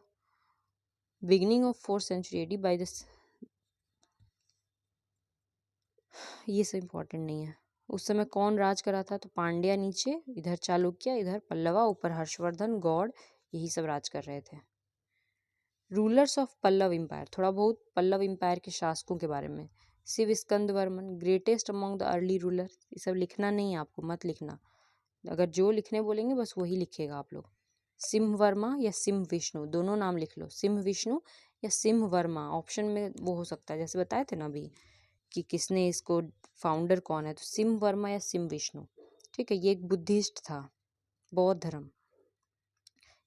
beginning of 4th century AD by the, ये सब इम्पोर्टेंट नहीं है। उस समय कौन राज करा था, तो पांड्या नीचे, इधर चालुक्य, इधर पल्लवा, ऊपर हर्षवर्धन, गौड़, यही सब राज कर रहे थे। रूलर्स ऑफ पल्लव एम्पायर, थोड़ा बहुत पल्लव एम्पायर के शासकों के बारे में। Shiva Skanda Varman, greatest among the early ruler. ये सब लिखना नहीं है आपको, मत लिखना, अगर जो लिखने बोलेंगे बस वही लिखेगा आप लोग। सिंह वर्मा या सिंह विष्णु, दोनों नाम लिख लो, सिंह विष्णु या सिंह वर्मा, ऑप्शन में वो हो सकता है, जैसे बताए थे ना अभी कि किसने इसको, फाउंडर कौन है, तो सिंह वर्मा या सिंह विष्णु, ठीक है। ये एक बुद्धिस्ट था, बौद्ध धर्म।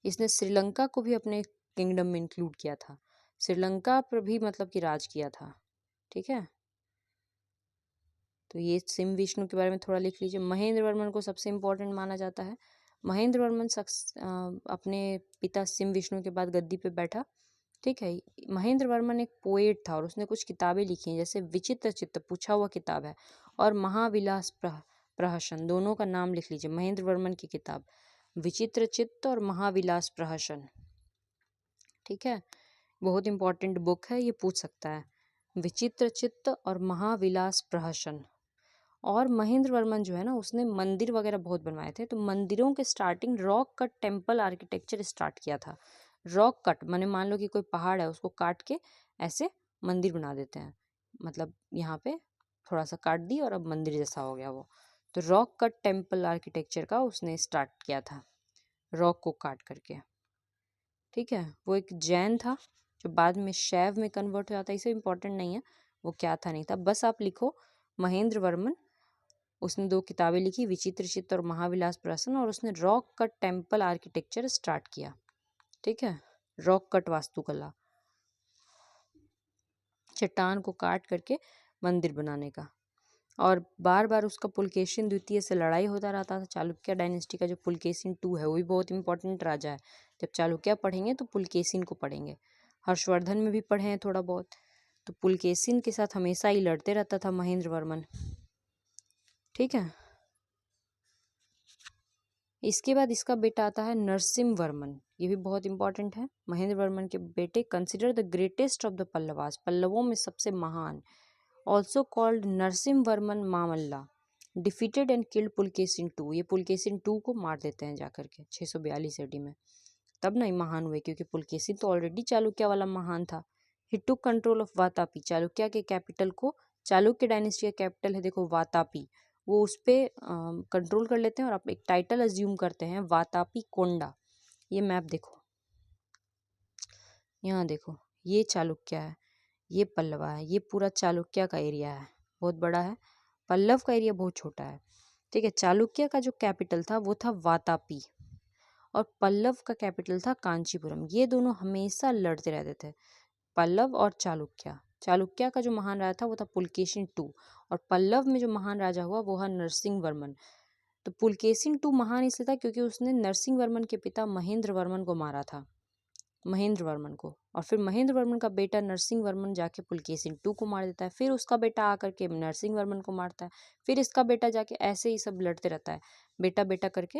इसने श्रीलंका को भी अपने किंगडम में इंक्लूड किया था, श्रीलंका पर भी मतलब कि राज किया था, ठीक है। तो ये सिंह विष्णु के बारे में थोड़ा लिख लीजिए। महेंद्र वर्मन को सबसे इम्पोर्टेंट माना जाता है। महेंद्र वर्मन अपने पिता सिंह विष्णु के बाद गद्दी पे बैठा, ठीक है। महेंद्र वर्मन एक पोएट था और उसने कुछ किताबें लिखी हैं, जैसे विचित्र चित्त, पूछा हुआ किताब है, और महाविलास प्रहसन, दोनों का नाम लिख लीजिए। महेंद्र वर्मन की किताब विचित्र चित्त और महाविलास प्रहसन, ठीक है, बहुत इंपॉर्टेंट बुक है, ये पूछ सकता है, विचित्र चित्त और महाविलास प्रहसन। और महेंद्र वर्मन जो है ना, उसने मंदिर वगैरह बहुत बनवाए थे, तो मंदिरों के starting rock cut temple architecture start किया था। रॉक कट माने मान लो कि कोई पहाड़ है, उसको काट के ऐसे मंदिर बना देते हैं, मतलब यहाँ पे थोड़ा सा काट दी और अब मंदिर जैसा हो गया वो, तो रॉक कट टेम्पल आर्किटेक्चर का उसने स्टार्ट किया था, रॉक को काट करके, ठीक है। वो एक जैन था जो बाद में शैव में कन्वर्ट हो जाता है, इसे इम्पोर्टेंट नहीं है वो क्या था नहीं था, बस आप लिखो महेंद्र वर्मन। उसने 2 किताबें लिखी, विचित्र चित्त और महाविलास प्रहसन, और उसने rock cut temple architecture start किया, ठीक है। रॉक कट वास्तुकला, चट्टान को काट करके मंदिर बनाने का। और बार बार उसका पुलकेशिन द्वितीय से लड़ाई होता रहता था। चालुक्य डायनेस्टी का जो पुलकेशिन 2 है वो भी बहुत इंपॉर्टेंट राजा है। जब चालुक्य पढ़ेंगे तो पुलकेशिन को पढ़ेंगे, हर्षवर्धन में भी पढ़े हैं थोड़ा बहुत, तो पुलकेशिन के साथ हमेशा ही लड़ते रहता था महेंद्र वर्मन, ठीक है। इसके बाद इसका बेटा आता है नरसिंह वर्मन, ये भी बहुत इंपॉर्टेंट है। महेंद्र वर्मन के बेटे, consider the greatest of the Pallavas, पल्लवों में सबसे महान, also called Narasimha Varman Mamalla, defeated and killed Pulakeshin 2, ये पुलकेशिन 2 को मार देते हैं जाकर के 642 एडी में, तब नहीं महान हुए, क्योंकि पुलकेशिन तो ऑलरेडी चालुक्य वाला महान था। He took control of Vatapi, Chalukya के कैपिटल को, चालुक्य डायनेस्टी का कैपिटल है देखो वातापी, वो उस पर कंट्रोल कर लेते हैं और आप एक टाइटल अज्यूम करते हैं वातापी कोंडा। ये मैप देखो, यहाँ देखो, ये चालुक्य है, ये पल्लवा है, ये पूरा चालुक्य का एरिया है, बहुत बड़ा है, पल्लव का एरिया बहुत छोटा है, ठीक है। चालुक्य का जो कैपिटल था वो था वातापी और पल्लव का कैपिटल था कांचीपुरम। ये दोनों हमेशा लड़ते रहते थे, पल्लव और चालुक्य। चालुक्य का जो महान राजा था वो था पुलकेशिन 2 और पल्लव में जो महान राजा हुआ वो है नरसिंह वर्मन। तो पुलकेशिन 2 महान इसलिए था क्योंकि उसने नरसिंह वर्मन के पिता महेंद्र वर्मन को मारा था, महेंद्र वर्मन को, और फिर महेंद्र वर्मन का बेटा नरसिंह वर्मन जाके पुलकेशिन 2 को मार देता है, फिर उसका बेटा आकर के नरसिंह वर्मन को मारता है, फिर इसका बेटा जाके, ऐसे ही सब लड़ते रहता है बेटा बेटा करके।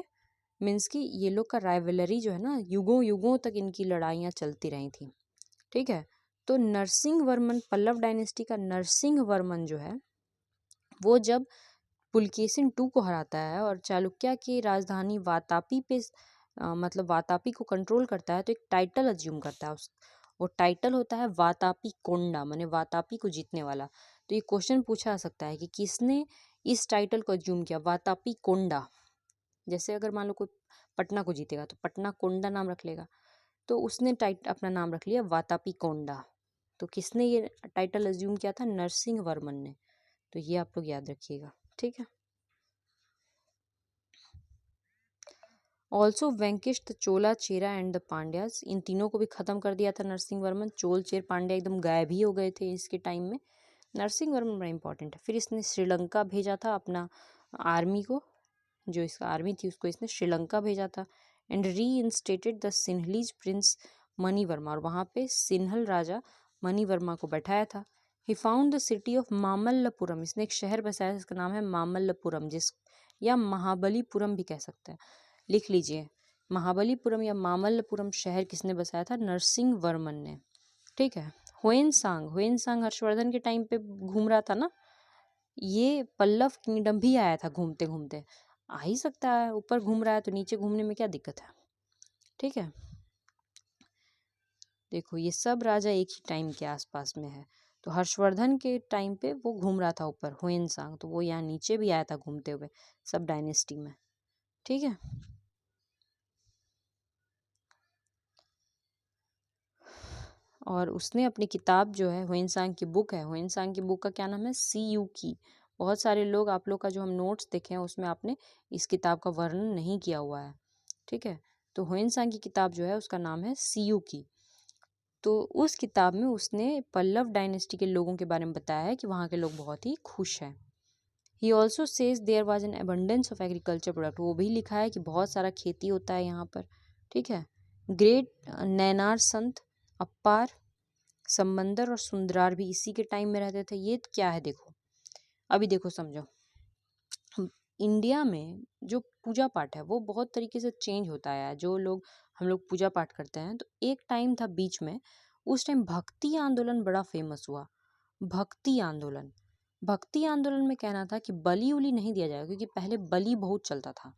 मीन्स कि ये लोग का राइवलरी जो है ना, युगों युगों तक इनकी लड़ाइयाँ चलती रही थी, ठीक है। तो नरसिंह वर्मन, पल्लव डायनेस्टी का नरसिंह वर्मन जो है वो जब पुलकेशिन 2 को हराता है और चालुक्य की राजधानी वातापी पे मतलब वातापी को कंट्रोल करता है, तो एक टाइटल अज्यूम करता है वो टाइटल होता है वातापी कोंडा, माने वातापी को जीतने वाला। तो ये क्वेश्चन पूछा जा सकता है कि किसने इस टाइटल को अज्यूम किया, वातापी कोंडा। जैसे अगर मान लो कोई पटना को जीतेगा तो पटना कोंडा नाम रख लेगा, तो उसने अपना नाम रख लिया वातापी कोंडा। तो किसने ये टाइटल अज्यूम किया था, नरसिंह वर्मन ने। तो ये आप लोग याद रखिएगा, ठीक है। Also vanquished the Chola, Chera and the Pandyas, इन तीनों को भी खत्म कर दिया था नरसिंह वर्मन। चोल, चेर, पांड्या एकदम गायब ही हो गए थे इसके टाइम में। नरसिंह वर्मन बड़ा इंपॉर्टेंट है। फिर इसने श्रीलंका भेजा था अपना आर्मी को, जो इसका आर्मी थी उसको इसने श्रीलंका भेजा था। And re इंस्टेटेड the सिन्हलीज Prince money Verma, और वहाँ पे सिन्हल राजा मनी वर्मा को बैठाया था। He found the city of Mamallapuram, इसने एक शहर बसाया जिसका नाम है मामल्लपुरम, जिस या महाबलीपुरम भी कह सकते हैं, लिख लीजिए। महाबलीपुरम या मामल्लपुरम शहर किसने बसाया था? नरसिंह वर्मन ने। ठीक है। हुएनसांग हर्षवर्धन के टाइम पे घूम रहा था ना, ये पल्लव किंगडम भी आया था घूमते घूमते। आ ही सकता है, ऊपर घूम रहा है तो नीचे घूमने में क्या दिक्कत है। ठीक है, देखो ये सब राजा एक ही टाइम के आसपास में है। तो हर्षवर्धन के टाइम पे वो घूम रहा था ऊपर हुएनसांग, तो वो यहाँ नीचे भी आया था घूमते हुए सब डायनेस्टी में। ठीक है, और उसने अपनी किताब जो है, हुएनसांग की बुक है, हुएनसांग की बुक का क्या नाम है? सी यू की। बहुत सारे लोग, आप लोग का जो हम नोट्स देखे हैं उसमें आपने इस किताब का वर्णन नहीं किया हुआ है। ठीक है, तो हुएनसांग की किताब जो है उसका नाम है सी यू की। तो उस किताब में उसने पल्लव डायनेस्टी के लोगों के बारे में बताया है कि वहाँ के लोग बहुत ही खुश हैं। He also says there was an abundance of agriculture product, वो भी लिखा है कि बहुत सारा खेती होता है यहाँ पर। ठीक है, ग्रेट नैनार संत, अप्पार, समंदर और सुंदरार भी इसी के टाइम में रहते थे। ये क्या है देखो, अभी देखो समझो, इंडिया में जो पूजा पाठ है वो बहुत तरीके से चेंज होता है। जो लोग हम लोग पूजा पाठ करते हैं, तो एक टाइम था बीच में, उस टाइम भक्ति आंदोलन बड़ा फेमस हुआ। भक्ति आंदोलन, भक्ति आंदोलन में कहना था कि बलि उली नहीं दिया जाएगा, क्योंकि पहले बलि बहुत चलता था।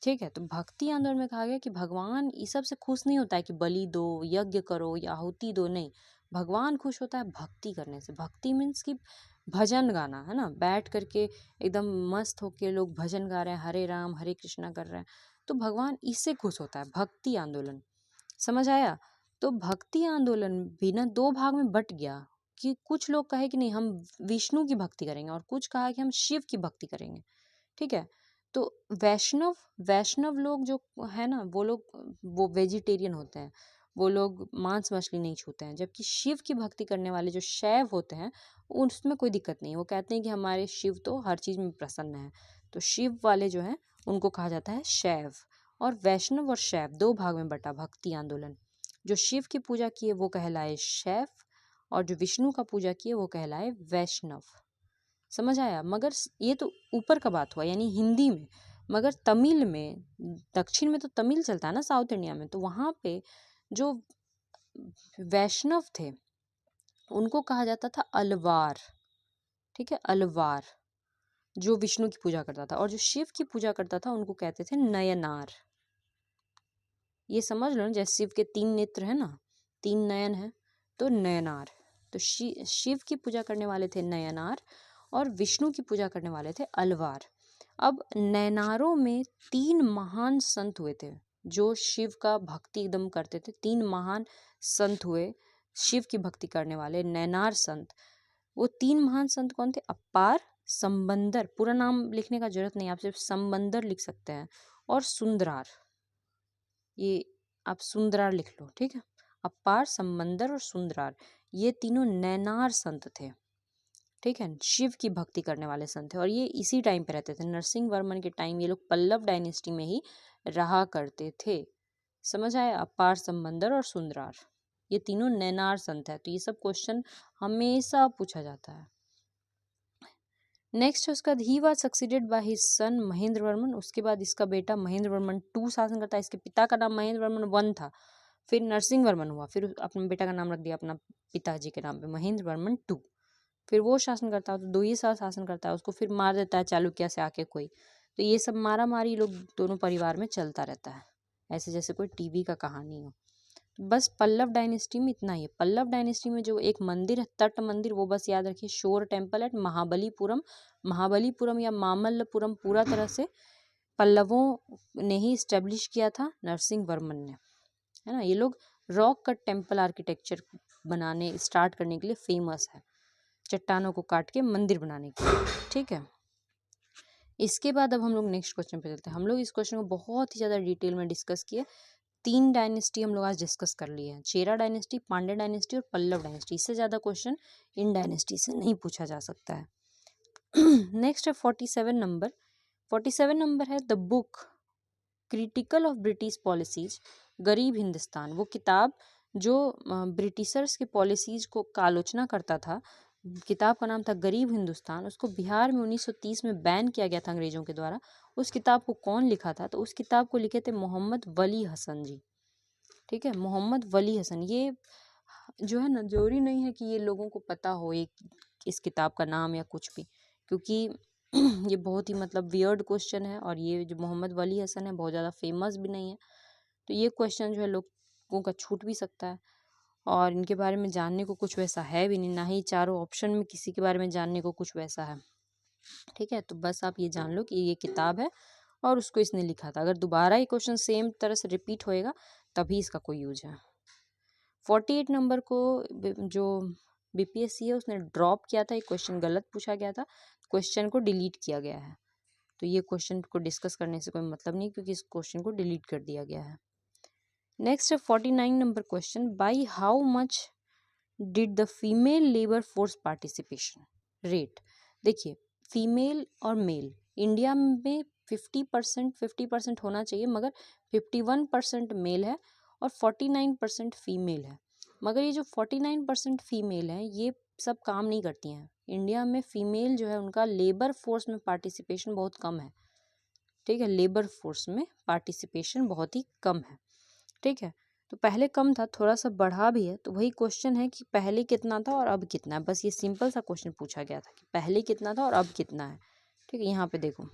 ठीक है, तो भक्ति आंदोलन में कहा गया कि भगवान इस सब से खुश नहीं होता है कि बलि दो, यज्ञ करो या आहुति दो, नहीं। भगवान खुश होता है भक्ति करने से। भक्ति मीन्स कि भजन गाना, है ना, बैठ करके एकदम मस्त होके लोग भजन गा रहे हैं, हरे राम हरे कृष्णा कर रहे हैं, तो भगवान इससे खुश होता है, भक्ति आंदोलन। समझ आया? तो भक्ति आंदोलन भी ना दो भाग में बट गया, कि कुछ लोग कहे कि नहीं हम विष्णु की भक्ति करेंगे, और कुछ कहा कि हम शिव की भक्ति करेंगे। ठीक है, तो वैष्णव वैष्णव लोग जो है ना, वो लोग वो वेजिटेरियन होते हैं, वो लोग मांस मछली नहीं छूते हैं। जबकि शिव की भक्ति करने वाले जो शैव होते हैं, उसमें कोई दिक्कत नहीं है, वो कहते हैं कि हमारे शिव तो हर चीज़ में प्रसन्न है। तो शिव वाले जो हैं उनको कहा जाता है शैव। और वैष्णव और शैव दो भाग में बटा भक्ति आंदोलन। जो शिव की पूजा किए वो कहलाए शैव, और जो विष्णु का पूजा किए वो कहलाए वैष्णव। समझ आया? मगर ये तो ऊपर का बात हुआ, यानी हिंदी में। मगर तमिल में, दक्षिण में तो तमिल चलता है ना, साउथ इंडिया में, तो वहाँ पे जो वैष्णव थे उनको कहा जाता था अलवार। ठीक है, अलवार, जो विष्णु की पूजा करता था। और जो शिव की पूजा करता था उनको कहते थे नयनार। ये समझ लो ना, जैसे शिव के 3 नेत्र है ना, 3 नयन है, तो नयनार। तो शिव की पूजा करने वाले थे नयनार, और विष्णु की पूजा करने वाले थे अलवार। अब नयनारों में 3 महान संत हुए थे जो शिव का भक्ति एकदम करते थे। 3 महान संत हुए शिव की भक्ति करने वाले, नयनार संत। वो 3 महान संत कौन थे? अप्पार, संबंदर, पूरा नाम लिखने का जरूरत नहीं, आप सिर्फ संबंदर लिख सकते हैं, और सुंदरार। ये आप सुंदरार लिख लो। ठीक है, अप्पार, संबंदर और सुंदरार, ये तीनों नैनार संत थे। ठीक है, शिव की भक्ति करने वाले संत थे, और ये इसी टाइम पे रहते थे, नरसिंह वर्मन के टाइम ये लोग पल्लव डायनेस्टी में ही रहा करते थे। समझ आया? अपार, संबंदर और सुंदरार, ये तीनों नैनार संत है। तो ये सब क्वेश्चन हमेशा पूछा जाता है। नेक्स्ट उसका he was succeeded by his son Mahendra Varman. उसके बाद इसका बेटा महेंद्र वर्मन 2 शासन करता है। इसके पिता का नाम महेंद्र वर्मन 1 था, फिर नरसिंह वर्मन हुआ, फिर अपने बेटा का नाम रख दिया अपना पिताजी के नाम पे, महेंद्र वर्मन 2। फिर वो शासन करता है, तो 2 ही साल शासन करता है, उसको फिर मार देता है चालुक्य से आके कोई। तो ये सब मारा मारी लोग दोनों परिवार में चलता रहता है, ऐसे जैसे कोई टीवी का कहानी हो। बस पल्लव डायनेस्टी में इतना ही है। पल्लव डायनेस्टी में जो एक मंदिर है, तट मंदिर, वो बस याद रखिए, शोर टेम्पल एट महाबलीपुरम। महाबलीपुरम या मामल्लपुरम पूरा तरह से पल्लवों ने ही स्टेब्लिश किया था, नरसिंह वर्मन ने, है ना। ये लोग रॉक कट टेम्पल आर्किटेक्चर बनाने स्टार्ट करने के लिए फेमस है, चट्टानों को काट के मंदिर बनाने के लिए। ठीक है, इसके बाद अब हम लोग नेक्स्ट क्वेश्चन पे चलते हैं। हम लोग इस क्वेश्चन को बहुत ही ज़्यादा डिटेल में डिस्कस किए, 3 डायनेस्टी हम लोग आज डिस्कस कर लिए हैं, चेरा डायनेस्टी, पांड्या डायनेस्टी और पल्लव डायनेस्टी। इससे ज़्यादा क्वेश्चन इन डायनेस्टी से नहीं पूछा जा सकता है। नेक्स्ट है 47 नंबर। 47 नंबर है the book critical of British policies, गरीब हिंदुस्तान। वो किताब जो ब्रिटिशर्स की पॉलिसीज को का आलोचना करता था, किताब का नाम था गरीब हिंदुस्तान। उसको बिहार में 1930 में बैन किया गया था अंग्रेजों के द्वारा। उस किताब को कौन लिखा था? तो उस किताब को लिखे थे मोहम्मद वली हसन जी। ठीक है, मोहम्मद वली हसन। ये जो है ना, जरूरी नहीं है कि ये लोगों को पता हो इस किताब का नाम या कुछ भी, क्योंकि ये बहुत ही मतलब वियर्ड क्वेश्चन है और ये जो मोहम्मद वली हसन है बहुत ज़्यादा फेमस भी नहीं है। तो ये क्वेश्चन जो है लोगों का छूट भी सकता है और इनके बारे में जानने को कुछ वैसा है भी नहीं, ना ही चारों ऑप्शन में किसी के बारे में जानने को कुछ वैसा है। ठीक है, तो बस आप ये जान लो कि ये किताब है और उसको इसने लिखा था। अगर दोबारा ये क्वेश्चन सेम तरह से रिपीट होएगा तभी इसका कोई यूज है। 48 नंबर को जो बीपीएससी है उसने ड्रॉप किया था, ये क्वेश्चन गलत पूछा गया था, क्वेश्चन को डिलीट किया गया है। तो ये क्वेश्चन को डिस्कस करने से कोई मतलब नहीं, क्योंकि इस क्वेश्चन को डिलीट कर दिया गया है। नेक्स्ट है 49 number question, by how much did the female labour force participation rate. देखिए, फीमेल और मेल इंडिया में 50% होना चाहिए, मगर 51% मेल है और 49% फीमेल है। मगर ये जो 49% फीमेल है ये सब काम नहीं करती हैं। इंडिया में फीमेल जो है उनका लेबर फोर्स में पार्टिसिपेशन बहुत कम है। ठीक है, लेबर फोर्स में पार्टिसिपेशन बहुत ही कम है। ठीक है, तो पहले कम था, थोड़ा सा बढ़ा भी है। तो वही क्वेश्चन है कि पहले कितना था और अब कितना है। बस ये सिंपल सा क्वेश्चन पूछा गया था कि पहले कितना था और अब कितना है। ठीक है, यहाँ पे देखो,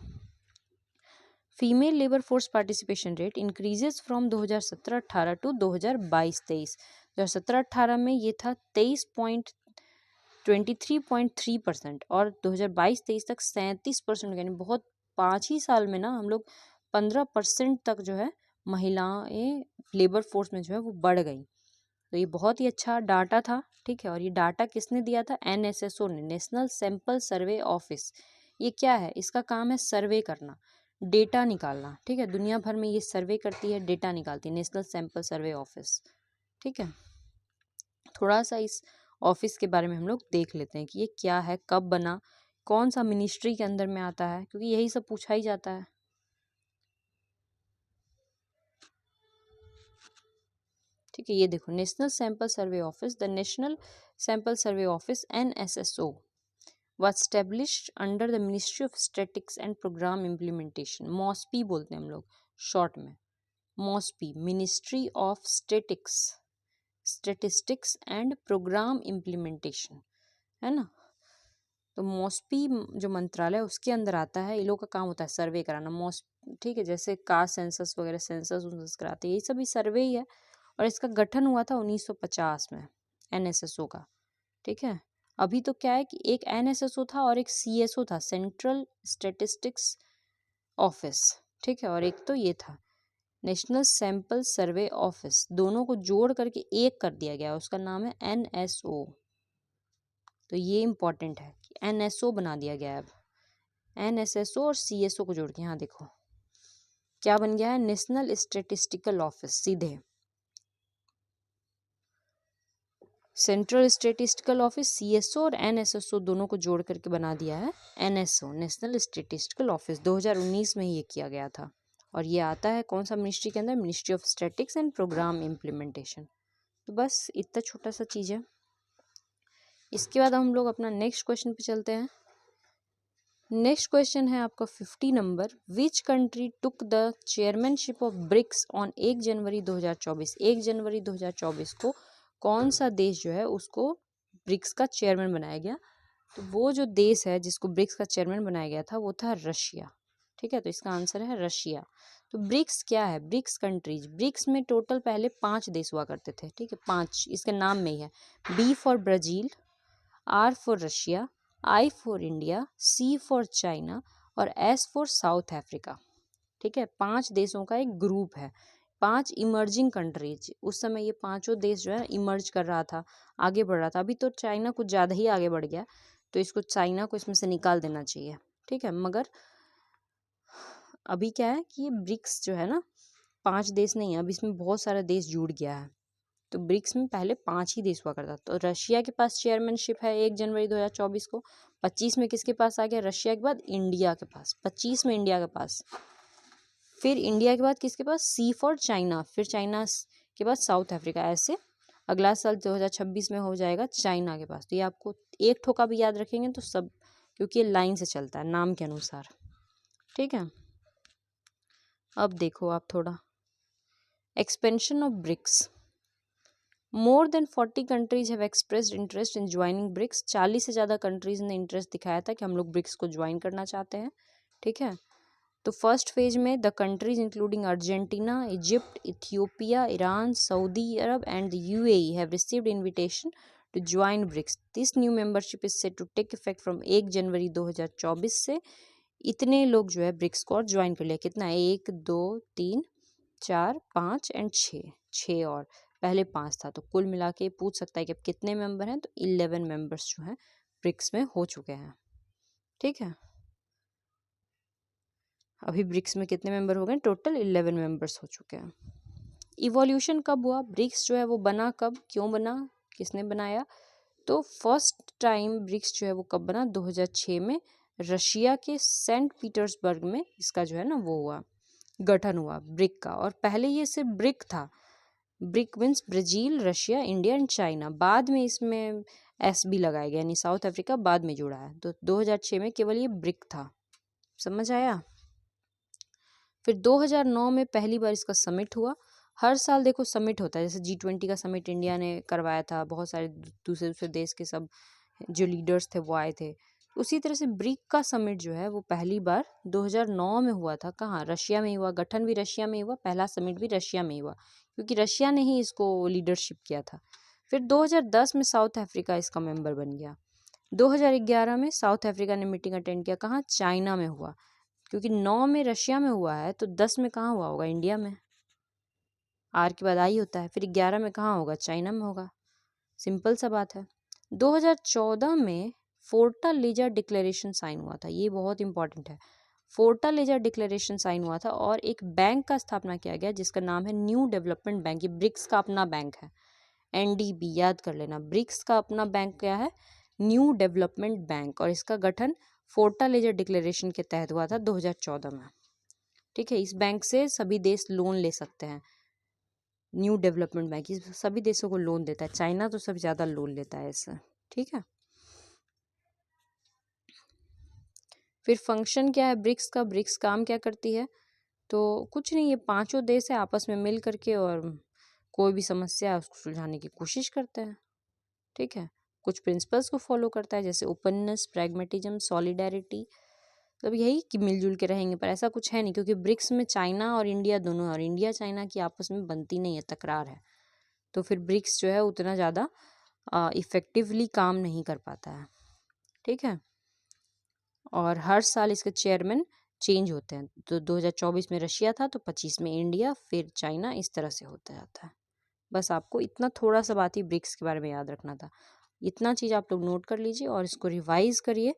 female labour force participation rate increases from 2017-18 to 2022-23। 2017-18 में ये था 23.3% और 2022-23 तक 37%, यानी बहुत 5 ही साल में ना हम लोग 15% तक जो है महिलाएं लेबर फोर्स में जो है वो बढ़ गई। तो ये बहुत ही अच्छा डाटा था। ठीक है, और ये डाटा किसने दिया था? एनएसएसओ ने, नेशनल सैंपल सर्वे ऑफिस। ये क्या है? इसका काम है सर्वे करना, डेटा निकालना। ठीक है, दुनिया भर में ये सर्वे करती है, डेटा निकालती है, नेशनल सैंपल सर्वे ऑफिस। ठीक है, थोड़ा सा इस ऑफिस के बारे में हम लोग देख लेते हैं कि ये क्या है, कब बना, कौन सा मिनिस्ट्री के अंदर में आता है, क्योंकि यही सब पूछा ही जाता है। ठीक है, ये देखो, national sample survey office, the national sample survey office NSSO was established under the Ministry of Statistics and Program Implementation, MOSPI बोलते हैं हम लोग शॉर्ट में, MOSPI, ministry of statistics and programme implementation, है ना। तो मॉस्पी जो मंत्रालय उसके अंदर आता है, ये लोग का काम होता है सर्वे कराना। ठीक है, जैसे कास्ट सेंसस वगैरह सेंसस कराते हैं, ये सभी सर्वे ही है। और इसका गठन हुआ था 1950 में, NSSO का। ठीक है, अभी तो क्या है कि एक NSSO था और एक CSO था, सेंट्रल स्टेटिस्टिक्स ऑफिस। ठीक है, और एक तो ये था नेशनल सैंपल सर्वे ऑफिस। दोनों को जोड़ करके एक कर दिया गया, उसका नाम है NSO। तो ये इंपॉर्टेंट है कि NSO बना दिया गया है अब। NSSO और CSO को जोड़ के यहाँ देखो क्या बन गया है, नेशनल स्टेटिस्टिकल ऑफिस। सीधे सेंट्रल स्टेटिस्टिकल ऑफिस, CSO और NSSO दोनों को जोड़ करके बना दिया है NSO, नेशनल स्टेटिस्टिकल ऑफिस। 2019 में ये किया गया था और ये आता है कौन सा मिनिस्ट्री के अंदर? Ministry of statics and programme implementation. तो बस इतना छोटा सा चीज़ है। इसके बाद हम लोग अपना नेक्स्ट क्वेश्चन पे चलते हैं। नेक्स्ट क्वेश्चन है आपका 50 number, which country took the chairmanship of BRICS on 1 January 2024। 1 January 2024 को कौन सा देश जो है उसको ब्रिक्स का चेयरमैन बनाया गया? तो वो जो देश है जिसको ब्रिक्स का चेयरमैन बनाया गया था वो था रशिया। ठीक है, तो इसका आंसर है रशिया। तो ब्रिक्स क्या है? ब्रिक्स कंट्रीज, ब्रिक्स में टोटल पहले 5 देश हुआ करते थे। ठीक है, 5 इसके नाम में ही है। B for Brazil, R for Russia, I for India, C for China और S फॉर साउथ अफ्रीका। ठीक है, 5 देशों का एक ग्रुप है, 5 इमर्जिंग कंट्रीज। उस समय ये पांचों देश जो है इमर्ज कर रहा था, आगे बढ़ रहा था। अभी तो चाइना कुछ ज़्यादा ही आगे बढ़ गया, तो इसको चाइना को इसमें से निकाल देना चाहिए। ठीक है, मगर अभी क्या है कि ये ब्रिक्स जो है ना 5 देश नहीं है, अब इसमें बहुत सारा देश जुड़ गया है। तो ब्रिक्स में पहले 5 ही देश हुआ करता। तो रशिया के पास चेयरमैनशिप है 1 जनवरी 2024 को। 25 में किसके पास आ गया? रशिया के बाद इंडिया के पास, 25 में इंडिया के पास। फिर इंडिया के बाद किसके पास? सी फॉर चाइना, फिर चाइना के बाद साउथ अफ्रीका। ऐसे अगला साल 2026 में हो जाएगा चाइना के पास। तो ये आपको एक ठोका भी याद रखेंगे तो सब, क्योंकि ये लाइन से चलता है नाम के अनुसार, ठीक है। अब देखो आप थोड़ा expansion of BRICS. More than 40 countries have expressed interest in joining BRICS. 40 से ज़्यादा कंट्रीज ने इंटरेस्ट दिखाया था कि हम लोग ब्रिक्स को ज्वाइन करना चाहते हैं, ठीक है। तो फर्स्ट फेज में the countries including Argentina, Egypt, Ethiopia, Iran, Saudi Arab and the UAE have received invitation to join BRICS. This new membership is set to take effect from 1 January 2024 से। इतने लोग जो है ब्रिक्स को और ज्वाइन कर लिया। कितना? 1 2 3 4 5 एंड 6 और पहले 5 था। तो कुल मिला के पूछ सकता है कि अब कितने मेंबर हैं, तो 11 मेंबर्स जो हैं ब्रिक्स में हो चुके हैं, ठीक है। अभी ब्रिक्स में कितने मेंबर हो गए? टोटल 11 मेंबर्स हो चुके हैं। इवोल्यूशन कब हुआ? ब्रिक्स जो है वो बना कब, क्यों बना, किसने बनाया? तो फर्स्ट टाइम ब्रिक्स जो है वो कब बना? 2006 में रशिया के सेंट पीटर्सबर्ग में इसका जो है ना वो हुआ, गठन हुआ ब्रिक का। और पहले ये सिर्फ ब्रिक था। Brick means Brazil, Russia, India and China. बाद में इसमें एस भी लगाया गया, यानी साउथ अफ्रीका बाद में जुड़ा है। तो 2006 में केवल ये ब्रिक था, समझ आया। फिर 2009 में पहली बार इसका समिट हुआ। हर साल देखो समिट होता है, जैसे G20 का समिट इंडिया ने करवाया था, बहुत सारे दूसरे दूसरे देश के सब जो लीडर्स थे वो आए थे। उसी तरह से ब्रिक का समिट जो है वो पहली बार 2009 में हुआ था। कहाँ? रशिया में हुआ। गठन भी रशिया में हुआ, पहला समिट भी रशिया में हुआ, क्योंकि रशिया ने ही इसको लीडरशिप किया था। फिर 2010 में साउथ अफ्रीका इसका मेंबर बन गया। 2011 में साउथ अफ्रीका ने मीटिंग अटेंड किया। कहाँ? चाइना में हुआ, क्योंकि 9 में रशिया में हुआ है तो 10 में कहाँ हुआ होगा? इंडिया में। आर के बाद आई होता है। फिर 11 में कहाँ होगा? चाइना में होगा। सिंपल सा बात है। 2014 में फोर्टालेजा डिक्लेरेशन साइन हुआ था, ये बहुत इंपॉर्टेंट है। फोर्टालेजा डिक्लेरेशन साइन हुआ था और एक बैंक का स्थापना किया गया जिसका नाम है न्यू डेवलपमेंट बैंक। ये ब्रिक्स का अपना बैंक है, एनडीबी, याद कर लेना। ब्रिक्स का अपना बैंक क्या है? New development bank. और इसका गठन फोर्टालेजा डिक्लेरेशन के तहत हुआ था 2014 में, ठीक है। इस बैंक से सभी देश लोन ले सकते हैं। न्यू डेवलपमेंट बैंक इस सभी देशों को लोन देता है। चाइना तो सबसे ज़्यादा लोन लेता है इससे, ठीक है। फिर फंक्शन क्या है ब्रिक्स का? ब्रिक्स काम क्या करती है? तो कुछ नहीं, ये पांचों देश है आपस में मिल करके और कोई भी समस्या है उसको सुलझाने की कोशिश करते हैं, ठीक है। कुछ प्रिंसिपल्स को फॉलो करता है, जैसे ओपननेस, प्रैग्मेटिज्म, सॉलिडेरिटी। मतलब यही कि मिलजुल के रहेंगे, पर ऐसा कुछ है नहीं, क्योंकि ब्रिक्स में चाइना और इंडिया दोनों, और इंडिया चाइना की आपस में बनती नहीं है, तकरार है। तो फिर ब्रिक्स जो है उतना ज़्यादा इफ़ेक्टिवली काम नहीं कर पाता है, ठीक है। और हर साल इसके चेयरमैन चेंज होते हैं। तो 2024 में रशिया था, तो 25 में इंडिया, फिर चाइना, इस तरह से होता जाता है। बस आपको इतना थोड़ा सा बात ही ब्रिक्स के बारे में याद रखना था। इतना चीज़ आप लोग नोट कर लीजिए और इसको रिवाइज करिए,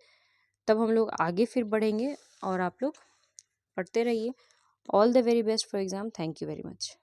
तब हम लोग आगे फिर बढ़ेंगे। और आप लोग पढ़ते रहिए। All the very best for exam. Thank you very much.